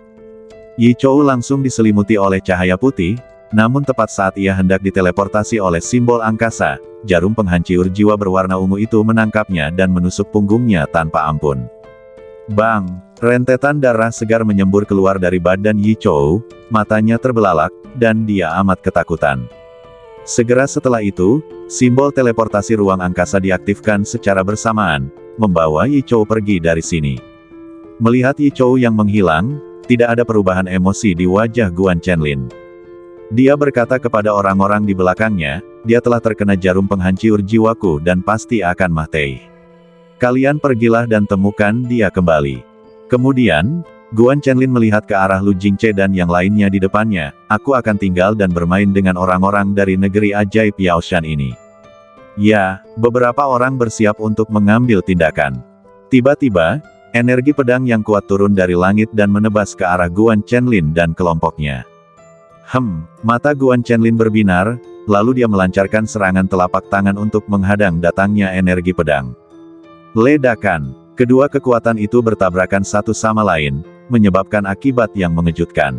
Yi Chou langsung diselimuti oleh cahaya putih, namun tepat saat ia hendak diteleportasi oleh simbol angkasa, jarum penghancur jiwa berwarna ungu itu menangkapnya dan menusuk punggungnya tanpa ampun. Bang! Rentetan darah segar menyembur keluar dari badan Yi Chou, matanya terbelalak, dan dia amat ketakutan. Segera setelah itu, simbol teleportasi ruang angkasa diaktifkan secara bersamaan, membawa Yi Chou pergi dari sini. Melihat Yi Chou yang menghilang, tidak ada perubahan emosi di wajah Guan Chenlin. Dia berkata kepada orang-orang di belakangnya, dia telah terkena jarum penghancur jiwaku dan pasti akan mati. Kalian pergilah dan temukan dia kembali. Kemudian, Guan Chenlin melihat ke arah Lu Jingce dan yang lainnya di depannya, aku akan tinggal dan bermain dengan orang-orang dari negeri ajaib Yaoshan ini. Ya, beberapa orang bersiap untuk mengambil tindakan. Tiba-tiba, energi pedang yang kuat turun dari langit dan menebas ke arah Guan Chenlin dan kelompoknya. Mata Guan Chenlin berbinar, lalu dia melancarkan serangan telapak tangan untuk menghadang datangnya energi pedang. Ledakan. Kedua kekuatan itu bertabrakan satu sama lain, menyebabkan akibat yang mengejutkan.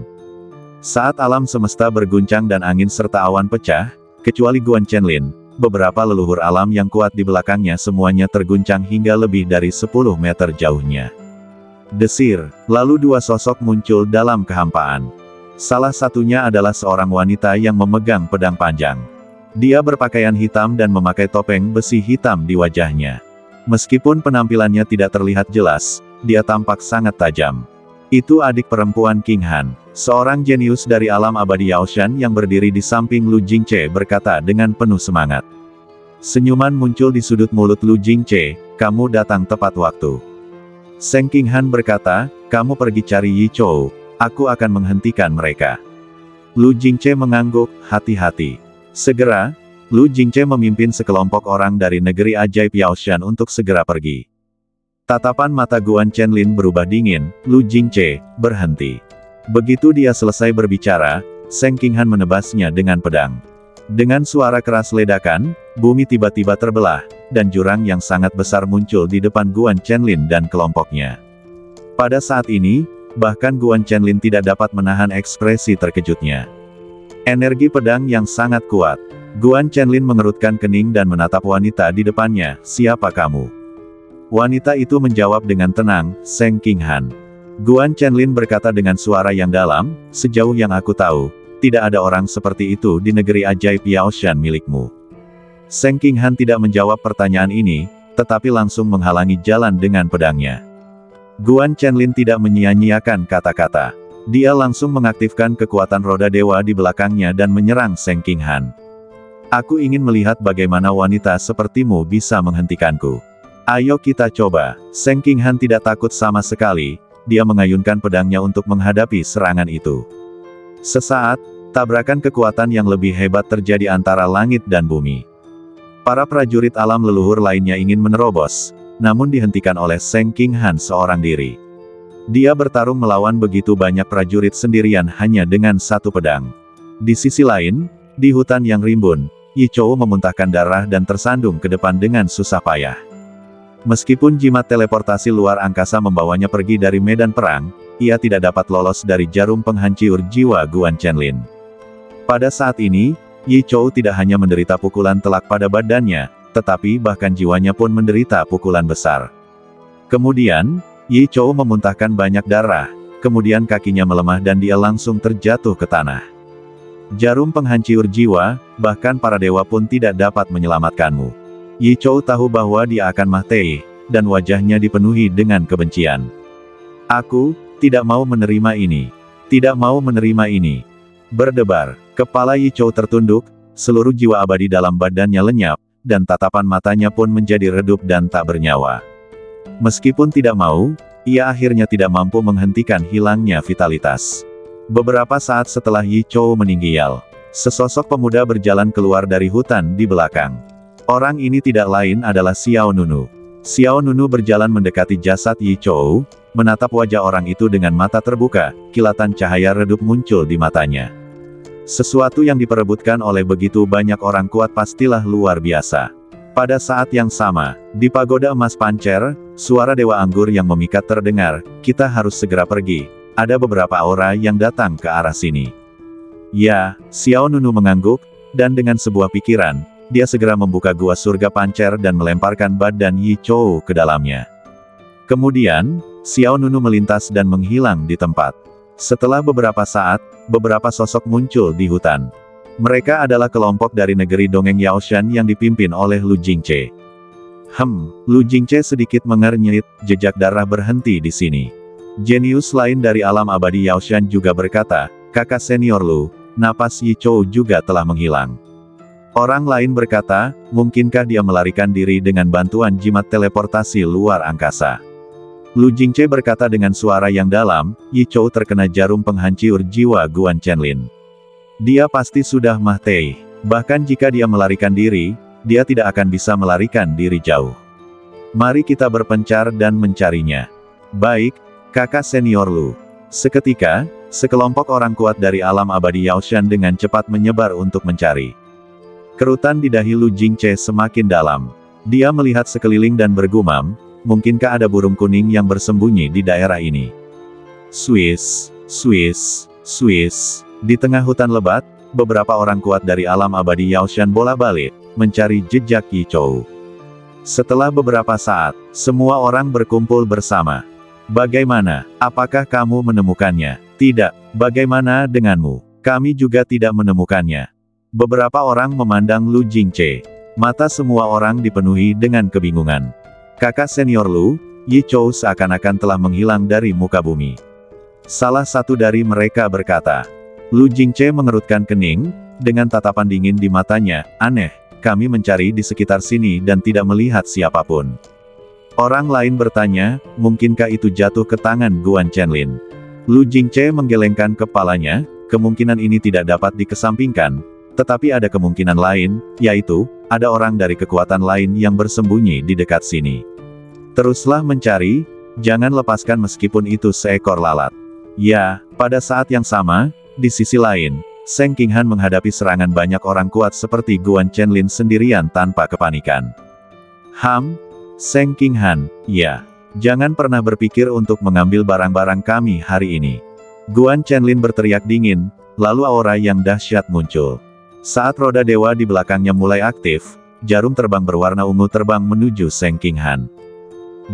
Saat alam semesta berguncang dan angin serta awan pecah, kecuali Guan Chenlin, beberapa leluhur alam yang kuat di belakangnya semuanya terguncang hingga lebih dari 10 meter jauhnya. Desir, lalu dua sosok muncul dalam kehampaan. Salah satunya adalah seorang wanita yang memegang pedang panjang. Dia berpakaian hitam dan memakai topeng besi hitam di wajahnya. Meskipun penampilannya tidak terlihat jelas, dia tampak sangat tajam. Itu adik perempuan King Han, seorang jenius dari alam abadi Yaoshan yang berdiri di samping Lu Jingce berkata dengan penuh semangat. Senyuman muncul di sudut mulut Lu Jingce, kamu datang tepat waktu. Seng King Han berkata, kamu pergi cari Yi Chou, aku akan menghentikan mereka. Lu Jingce mengangguk, hati-hati. Segera, Lu Jingce memimpin sekelompok orang dari negeri ajaib Yaoshan untuk segera pergi. Tatapan mata Guan Chenlin berubah dingin, Lu Jingce, berhenti. Begitu dia selesai berbicara, Seng King Han menebasnya dengan pedang. Dengan suara keras ledakan, bumi tiba-tiba terbelah, dan jurang yang sangat besar muncul di depan Guan Chenlin dan kelompoknya. Pada saat ini, bahkan Guan Chenlin tidak dapat menahan ekspresi terkejutnya. Energi pedang yang sangat kuat. Guan Chenlin mengerutkan kening dan menatap wanita di depannya, "Siapa kamu?" Wanita itu menjawab dengan tenang, "Seng Qinghan." Guan Chenlin berkata dengan suara yang dalam, "Sejauh yang aku tahu, tidak ada orang seperti itu di negeri ajaib Yaoshan milikmu." Seng Qinghan tidak menjawab pertanyaan ini, tetapi langsung menghalangi jalan dengan pedangnya. Guan Chenlin tidak menyia-nyiakan kata-kata. Dia langsung mengaktifkan kekuatan roda dewa di belakangnya dan menyerang Seng Qinghan. "Aku ingin melihat bagaimana wanita sepertimu bisa menghentikanku. Ayo kita coba." Seng Qinghan tidak takut sama sekali, dia mengayunkan pedangnya untuk menghadapi serangan itu. Sesaat, tabrakan kekuatan yang lebih hebat terjadi antara langit dan bumi. Para prajurit alam leluhur lainnya ingin menerobos, namun dihentikan oleh Seng Qinghan seorang diri. Dia bertarung melawan begitu banyak prajurit sendirian hanya dengan satu pedang. Di sisi lain, di hutan yang rimbun, Yi Chou memuntahkan darah dan tersandung ke depan dengan susah payah. Meskipun jimat teleportasi luar angkasa membawanya pergi dari medan perang, ia tidak dapat lolos dari jarum penghancur jiwa Guan Chenlin. Pada saat ini, Yi Chou tidak hanya menderita pukulan telak pada badannya, tetapi bahkan jiwanya pun menderita pukulan besar. Kemudian, Yi Chou memuntahkan banyak darah, kemudian kakinya melemah dan dia langsung terjatuh ke tanah. Jarum penghancur jiwa, bahkan para dewa pun tidak dapat menyelamatkanmu. Yi Chou tahu bahwa dia akan mati, dan wajahnya dipenuhi dengan kebencian. "Aku tidak mau menerima ini. Tidak mau menerima ini." Berdebar, kepala Yi Chou tertunduk, seluruh jiwa abadi dalam badannya lenyap, dan tatapan matanya pun menjadi redup dan tak bernyawa. Meskipun tidak mau, ia akhirnya tidak mampu menghentikan hilangnya vitalitas. Beberapa saat setelah Yi Chou meninggal, sesosok pemuda berjalan keluar dari hutan di belakang. Orang ini tidak lain adalah Xiao Nunu. Xiao Nunu berjalan mendekati jasad Yi Chou, menatap wajah orang itu dengan mata terbuka, kilatan cahaya redup muncul di matanya. Sesuatu yang diperebutkan oleh begitu banyak orang kuat pastilah luar biasa. Pada saat yang sama, di pagoda emas Pancer, suara Dewa Anggur yang memikat terdengar, "Kita harus segera pergi. Ada beberapa aura yang datang ke arah sini." "Ya," Xiao Nunu mengangguk, dan dengan sebuah pikiran, dia segera membuka gua surga Pancer dan melemparkan badan Yi Chou ke dalamnya. Kemudian, Xiao Nunu melintas dan menghilang di tempat. Setelah beberapa saat, beberapa sosok muncul di hutan. Mereka adalah kelompok dari negeri dongeng Yaoshan yang dipimpin oleh Lu Jingche. Lu Jingche sedikit mengernyit, jejak darah berhenti di sini. Jenius lain dari alam abadi Yaoshan juga berkata, "Kakak senior Lu, napas Yi Chou juga telah menghilang." Orang lain berkata, "Mungkinkah dia melarikan diri dengan bantuan jimat teleportasi luar angkasa?" Lu Jingche berkata dengan suara yang dalam, "Yi Chou terkena jarum penghancur jiwa Guan Chenlin. Dia pasti sudah mati. Bahkan jika dia melarikan diri, dia tidak akan bisa melarikan diri jauh. Mari kita berpencar dan mencarinya." "Baik, kakak senior Lu." Seketika, sekelompok orang kuat dari alam abadi Yaoshan dengan cepat menyebar untuk mencari. Kerutan di dahi Lu Jingche semakin dalam. Dia melihat sekeliling dan bergumam, "Mungkinkah ada burung kuning yang bersembunyi di daerah ini?" Swiss, Swiss, Swiss. Di tengah hutan lebat, beberapa orang kuat dari alam abadi Yaoshan bola-balik, mencari jejak Yi Chou. Setelah beberapa saat, semua orang berkumpul bersama. "Bagaimana? Apakah kamu menemukannya?" "Tidak. Bagaimana denganmu?" "Kami juga tidak menemukannya." Beberapa orang memandang Lu Jingche. Mata semua orang dipenuhi dengan kebingungan. "Kakak senior Lu, Yi Chou seakan-akan telah menghilang dari muka bumi." Salah satu dari mereka berkata. Lu Jingche mengerutkan kening, dengan tatapan dingin di matanya, "Aneh, kami mencari di sekitar sini dan tidak melihat siapapun." Orang lain bertanya, "Mungkinkah itu jatuh ke tangan Guan Chenlin?" Lu Jingche menggelengkan kepalanya, kemungkinan ini tidak dapat dikesampingkan, tetapi ada kemungkinan lain, yaitu, ada orang dari kekuatan lain yang bersembunyi di dekat sini. Teruslah mencari, jangan lepaskan meskipun itu seekor lalat. Ya, pada saat yang sama, di sisi lain, Seng Qinghan menghadapi serangan banyak orang kuat seperti Guan Chenlin sendirian tanpa kepanikan. Seng Qinghan, ya. Jangan pernah berpikir untuk mengambil barang-barang kami hari ini. Guan Chenlin berteriak dingin, lalu aura yang dahsyat muncul. Saat roda dewa di belakangnya mulai aktif, jarum terbang berwarna ungu terbang menuju Seng Qinghan.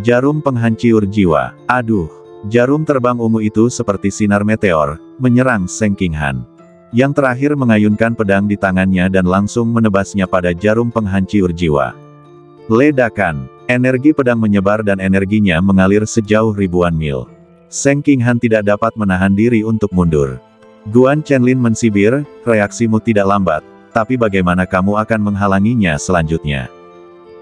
Jarum penghancur jiwa. Aduh, jarum terbang ungu itu seperti sinar meteor, menyerang Seng Qinghan. Yang terakhir mengayunkan pedang di tangannya dan langsung menebasnya pada jarum penghancur jiwa. Ledakan. Energi pedang menyebar dan energinya mengalir sejauh ribuan mil. Seng Qinghan tidak dapat menahan diri untuk mundur. Guan Chenlin mensibir, reaksimu tidak lambat, tapi bagaimana kamu akan menghalanginya selanjutnya?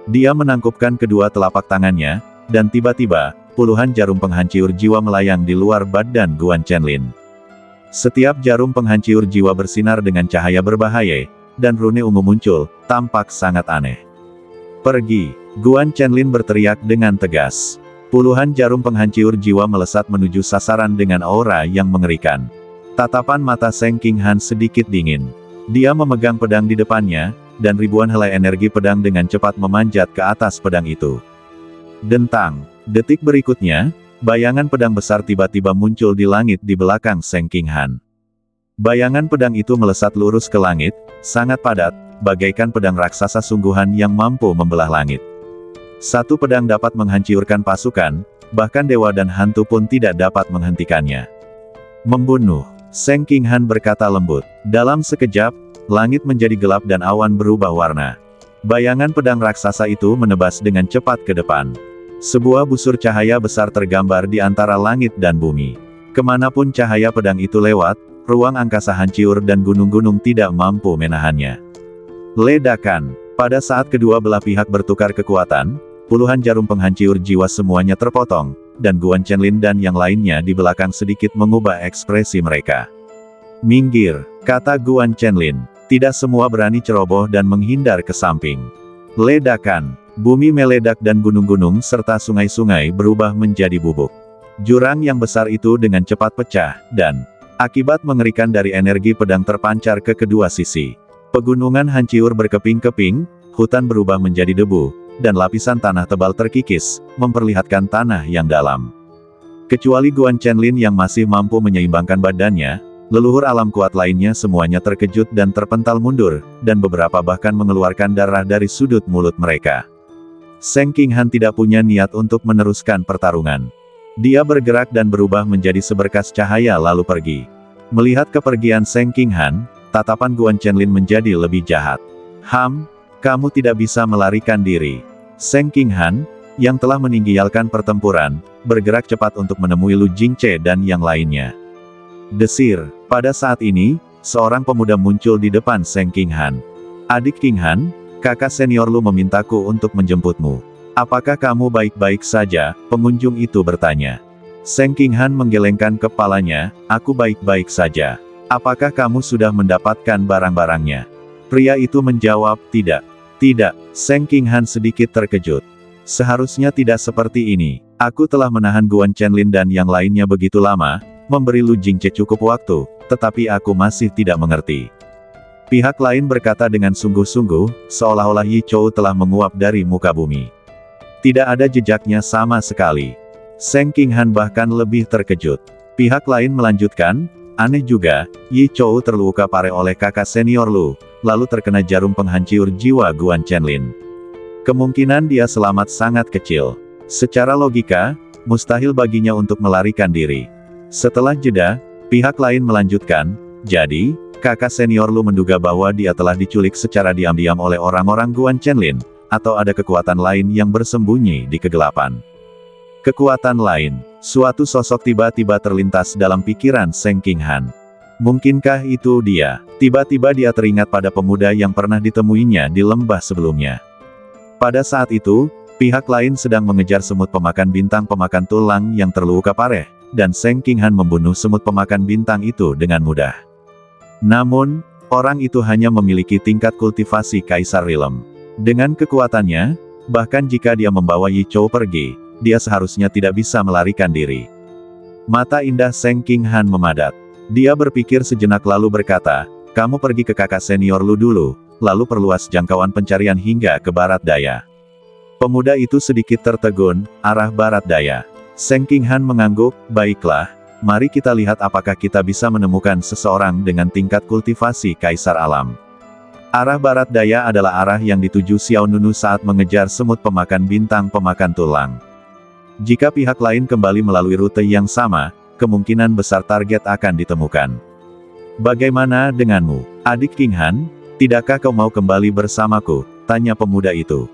Dia menangkupkan kedua telapak tangannya, dan tiba-tiba, puluhan jarum penghancur jiwa melayang di luar badan Guan Chenlin. Setiap jarum penghancur jiwa bersinar dengan cahaya berbahaya, dan rune ungu muncul, tampak sangat aneh. Pergi! Guan Chenlin berteriak dengan tegas. Puluhan jarum penghancur jiwa melesat menuju sasaran dengan aura yang mengerikan. Tatapan mata Seng Qinghan sedikit dingin. Dia memegang pedang di depannya, dan ribuan helai energi pedang dengan cepat memanjat ke atas pedang itu. Dentang. Detik berikutnya, bayangan pedang besar tiba-tiba muncul di langit di belakang Seng Qinghan. Bayangan pedang itu melesat lurus ke langit, sangat padat, bagaikan pedang raksasa sungguhan yang mampu membelah langit. Satu pedang dapat menghancurkan pasukan, bahkan dewa dan hantu pun tidak dapat menghentikannya. Membunuh. Seng Qinghan berkata lembut. Dalam sekejap, langit menjadi gelap dan awan berubah warna. Bayangan pedang raksasa itu menebas dengan cepat ke depan. Sebuah busur cahaya besar tergambar di antara langit dan bumi. Kemanapun cahaya pedang itu lewat, ruang angkasa hancur dan gunung-gunung tidak mampu menahannya. Ledakan. Pada saat kedua belah pihak bertukar kekuatan, puluhan jarum penghancur jiwa semuanya terpotong, dan Guan Chenlin dan yang lainnya di belakang sedikit mengubah ekspresi mereka. Minggir, kata Guan Chenlin. Tidak semua berani ceroboh dan menghindar ke samping. Ledakan. Bumi meledak dan gunung-gunung serta sungai-sungai berubah menjadi bubuk. Jurang yang besar itu dengan cepat pecah, dan akibat mengerikan dari energi pedang terpancar ke kedua sisi. Pegunungan hancur berkeping-keping, hutan berubah menjadi debu, dan lapisan tanah tebal terkikis, memperlihatkan tanah yang dalam. Kecuali Guan Chenlin yang masih mampu menyeimbangkan badannya, leluhur alam kuat lainnya semuanya terkejut dan terpental mundur, dan beberapa bahkan mengeluarkan darah dari sudut mulut mereka. Seng Qinghan tidak punya niat untuk meneruskan pertarungan. Dia bergerak dan berubah menjadi seberkas cahaya lalu pergi. Melihat kepergian Seng Qinghan, tatapan Guan Chenlin menjadi lebih jahat. Kamu tidak bisa melarikan diri. Seng Qinghan, yang telah meninggalkan pertempuran, bergerak cepat untuk menemui Lu Jingche dan yang lainnya. Desir. Pada saat ini, seorang pemuda muncul di depan Seng Qinghan. Adik Qinghan, kakak senior Lu memintaku untuk menjemputmu. Apakah kamu baik-baik saja? Pengunjung itu bertanya. Seng Qinghan menggelengkan kepalanya, aku baik-baik saja. Apakah kamu sudah mendapatkan barang-barangnya? Pria itu menjawab, tidak. Tidak. Seng Qinghan sedikit terkejut. Seharusnya tidak seperti ini. Aku telah menahan Guan Chenlin dan yang lainnya begitu lama, memberi Lu Jingche cukup waktu, tetapi aku masih tidak mengerti. Pihak lain berkata dengan sungguh-sungguh, seolah-olah Yi Chou telah menguap dari muka bumi. Tidak ada jejaknya sama sekali. Seng Qinghan bahkan lebih terkejut. Pihak lain melanjutkan, aneh juga, Yi Chou terluka parah oleh kakak senior Lu, lalu terkena jarum penghancur jiwa Guan Chenlin. Kemungkinan dia selamat sangat kecil. Secara logika, mustahil baginya untuk melarikan diri. Setelah jeda, pihak lain melanjutkan, jadi, kakak senior Lu menduga bahwa dia telah diculik secara diam-diam oleh orang-orang Guan Chenlin, atau ada kekuatan lain yang bersembunyi di kegelapan. Kekuatan lain, suatu sosok tiba-tiba terlintas dalam pikiran Seng Qinghan. Mungkinkah itu dia? Tiba-tiba dia teringat pada pemuda yang pernah ditemuinya di lembah sebelumnya. Pada saat itu, pihak lain sedang mengejar semut pemakan bintang pemakan tulang yang terluka parah, dan Seng Qinghan membunuh semut pemakan bintang itu dengan mudah. Namun, orang itu hanya memiliki tingkat kultivasi Kaisar Rilem. Dengan kekuatannya, bahkan jika dia membawa Yi Chou pergi, dia seharusnya tidak bisa melarikan diri. Mata indah Seng Qinghan memadat. Dia berpikir sejenak lalu berkata, kamu pergi ke kakak senior lu dulu, lalu perluas jangkauan pencarian hingga ke barat daya. Pemuda itu sedikit tertegun, arah barat daya. Seng Qinghan mengangguk, baiklah, mari kita lihat apakah kita bisa menemukan seseorang dengan tingkat kultivasi kaisar alam. Arah barat daya adalah arah yang dituju Xiao Nunu saat mengejar semut pemakan bintang pemakan tulang. Jika pihak lain kembali melalui rute yang sama, kemungkinan besar target akan ditemukan. Bagaimana denganmu, adik Qinghan? Tidakkah kau mau kembali bersamaku? Tanya pemuda itu.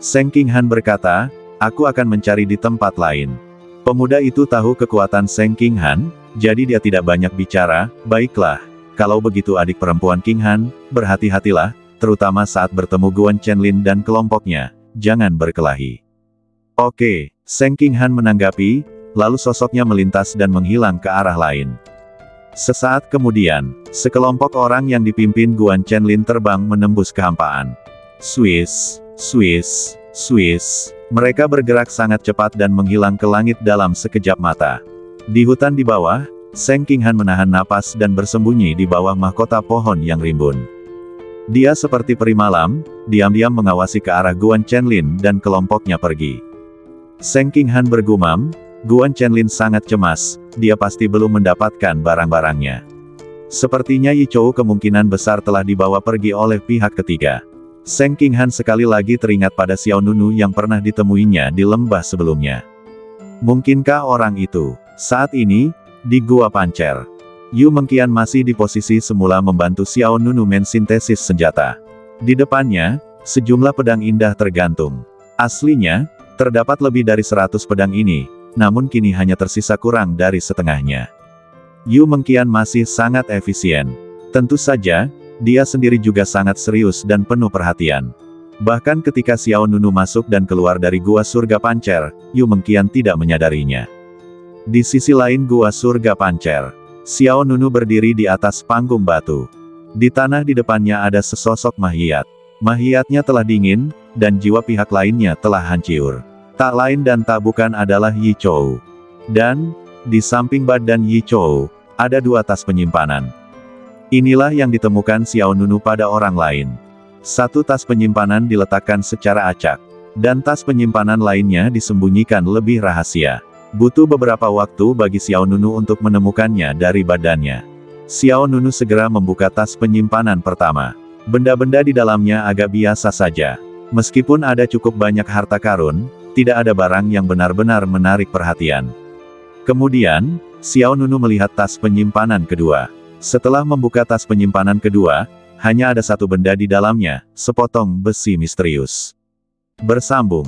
Seng Qinghan berkata, aku akan mencari di tempat lain. Pemuda itu tahu kekuatan Seng Qinghan, jadi dia tidak banyak bicara. Baiklah, kalau begitu adik perempuan Qinghan, berhati-hatilah, terutama saat bertemu Guan Chenlin dan kelompoknya, jangan berkelahi. Oke, Seng Qinghan menanggapi, lalu sosoknya melintas dan menghilang ke arah lain. Sesaat kemudian, sekelompok orang yang dipimpin Guan Chenlin terbang menembus kehampaan. Swiss, Swiss, Swiss. Mereka bergerak sangat cepat dan menghilang ke langit dalam sekejap mata. Di hutan di bawah, Seng Qinghan menahan napas dan bersembunyi di bawah mahkota pohon yang rimbun. Dia seperti peri malam, diam-diam mengawasi ke arah Guan Chenlin dan kelompoknya pergi. Seng Qinghan bergumam, Guan Chenlin sangat cemas, dia pasti belum mendapatkan barang-barangnya. Sepertinya Yi Chou kemungkinan besar telah dibawa pergi oleh pihak ketiga. Seng Qinghan sekali lagi teringat pada Xiao Nunu yang pernah ditemuinya di lembah sebelumnya. Mungkinkah orang itu, saat ini, di Gua Pancer? Yu Mengqian masih di posisi semula membantu Xiao Nunu mensintesis senjata. Di depannya, sejumlah pedang indah tergantung. Aslinya, terdapat lebih dari 100 pedang ini, namun kini hanya tersisa kurang dari setengahnya. Yu Mengqian masih sangat efisien. Tentu saja, dia sendiri juga sangat serius dan penuh perhatian. Bahkan ketika Xiao Nunu masuk dan keluar dari Gua Surga Pancer, Yu Mengqian tidak menyadarinya. Di sisi lain Gua Surga Pancer, Xiao Nunu berdiri di atas panggung batu. Di tanah di depannya ada sesosok mahiyat. Mahiyatnya telah dingin, dan jiwa pihak lainnya telah hancur. Tak lain dan tak bukan adalah Yi Chou. Dan, di samping badan Yi Chou, ada 2 tas penyimpanan. Inilah yang ditemukan Xiao Nunu pada orang lain. 1 tas penyimpanan diletakkan secara acak, dan tas penyimpanan lainnya disembunyikan lebih rahasia. Butuh beberapa waktu bagi Xiao Nunu untuk menemukannya dari badannya. Xiao Nunu segera membuka tas penyimpanan pertama. Benda-benda di dalamnya agak biasa saja. Meskipun ada cukup banyak harta karun, tidak ada barang yang benar-benar menarik perhatian. Kemudian, Xiao Nunu melihat tas penyimpanan kedua. Setelah membuka tas penyimpanan kedua, hanya ada 1 benda di dalamnya, sepotong besi misterius. Bersambung.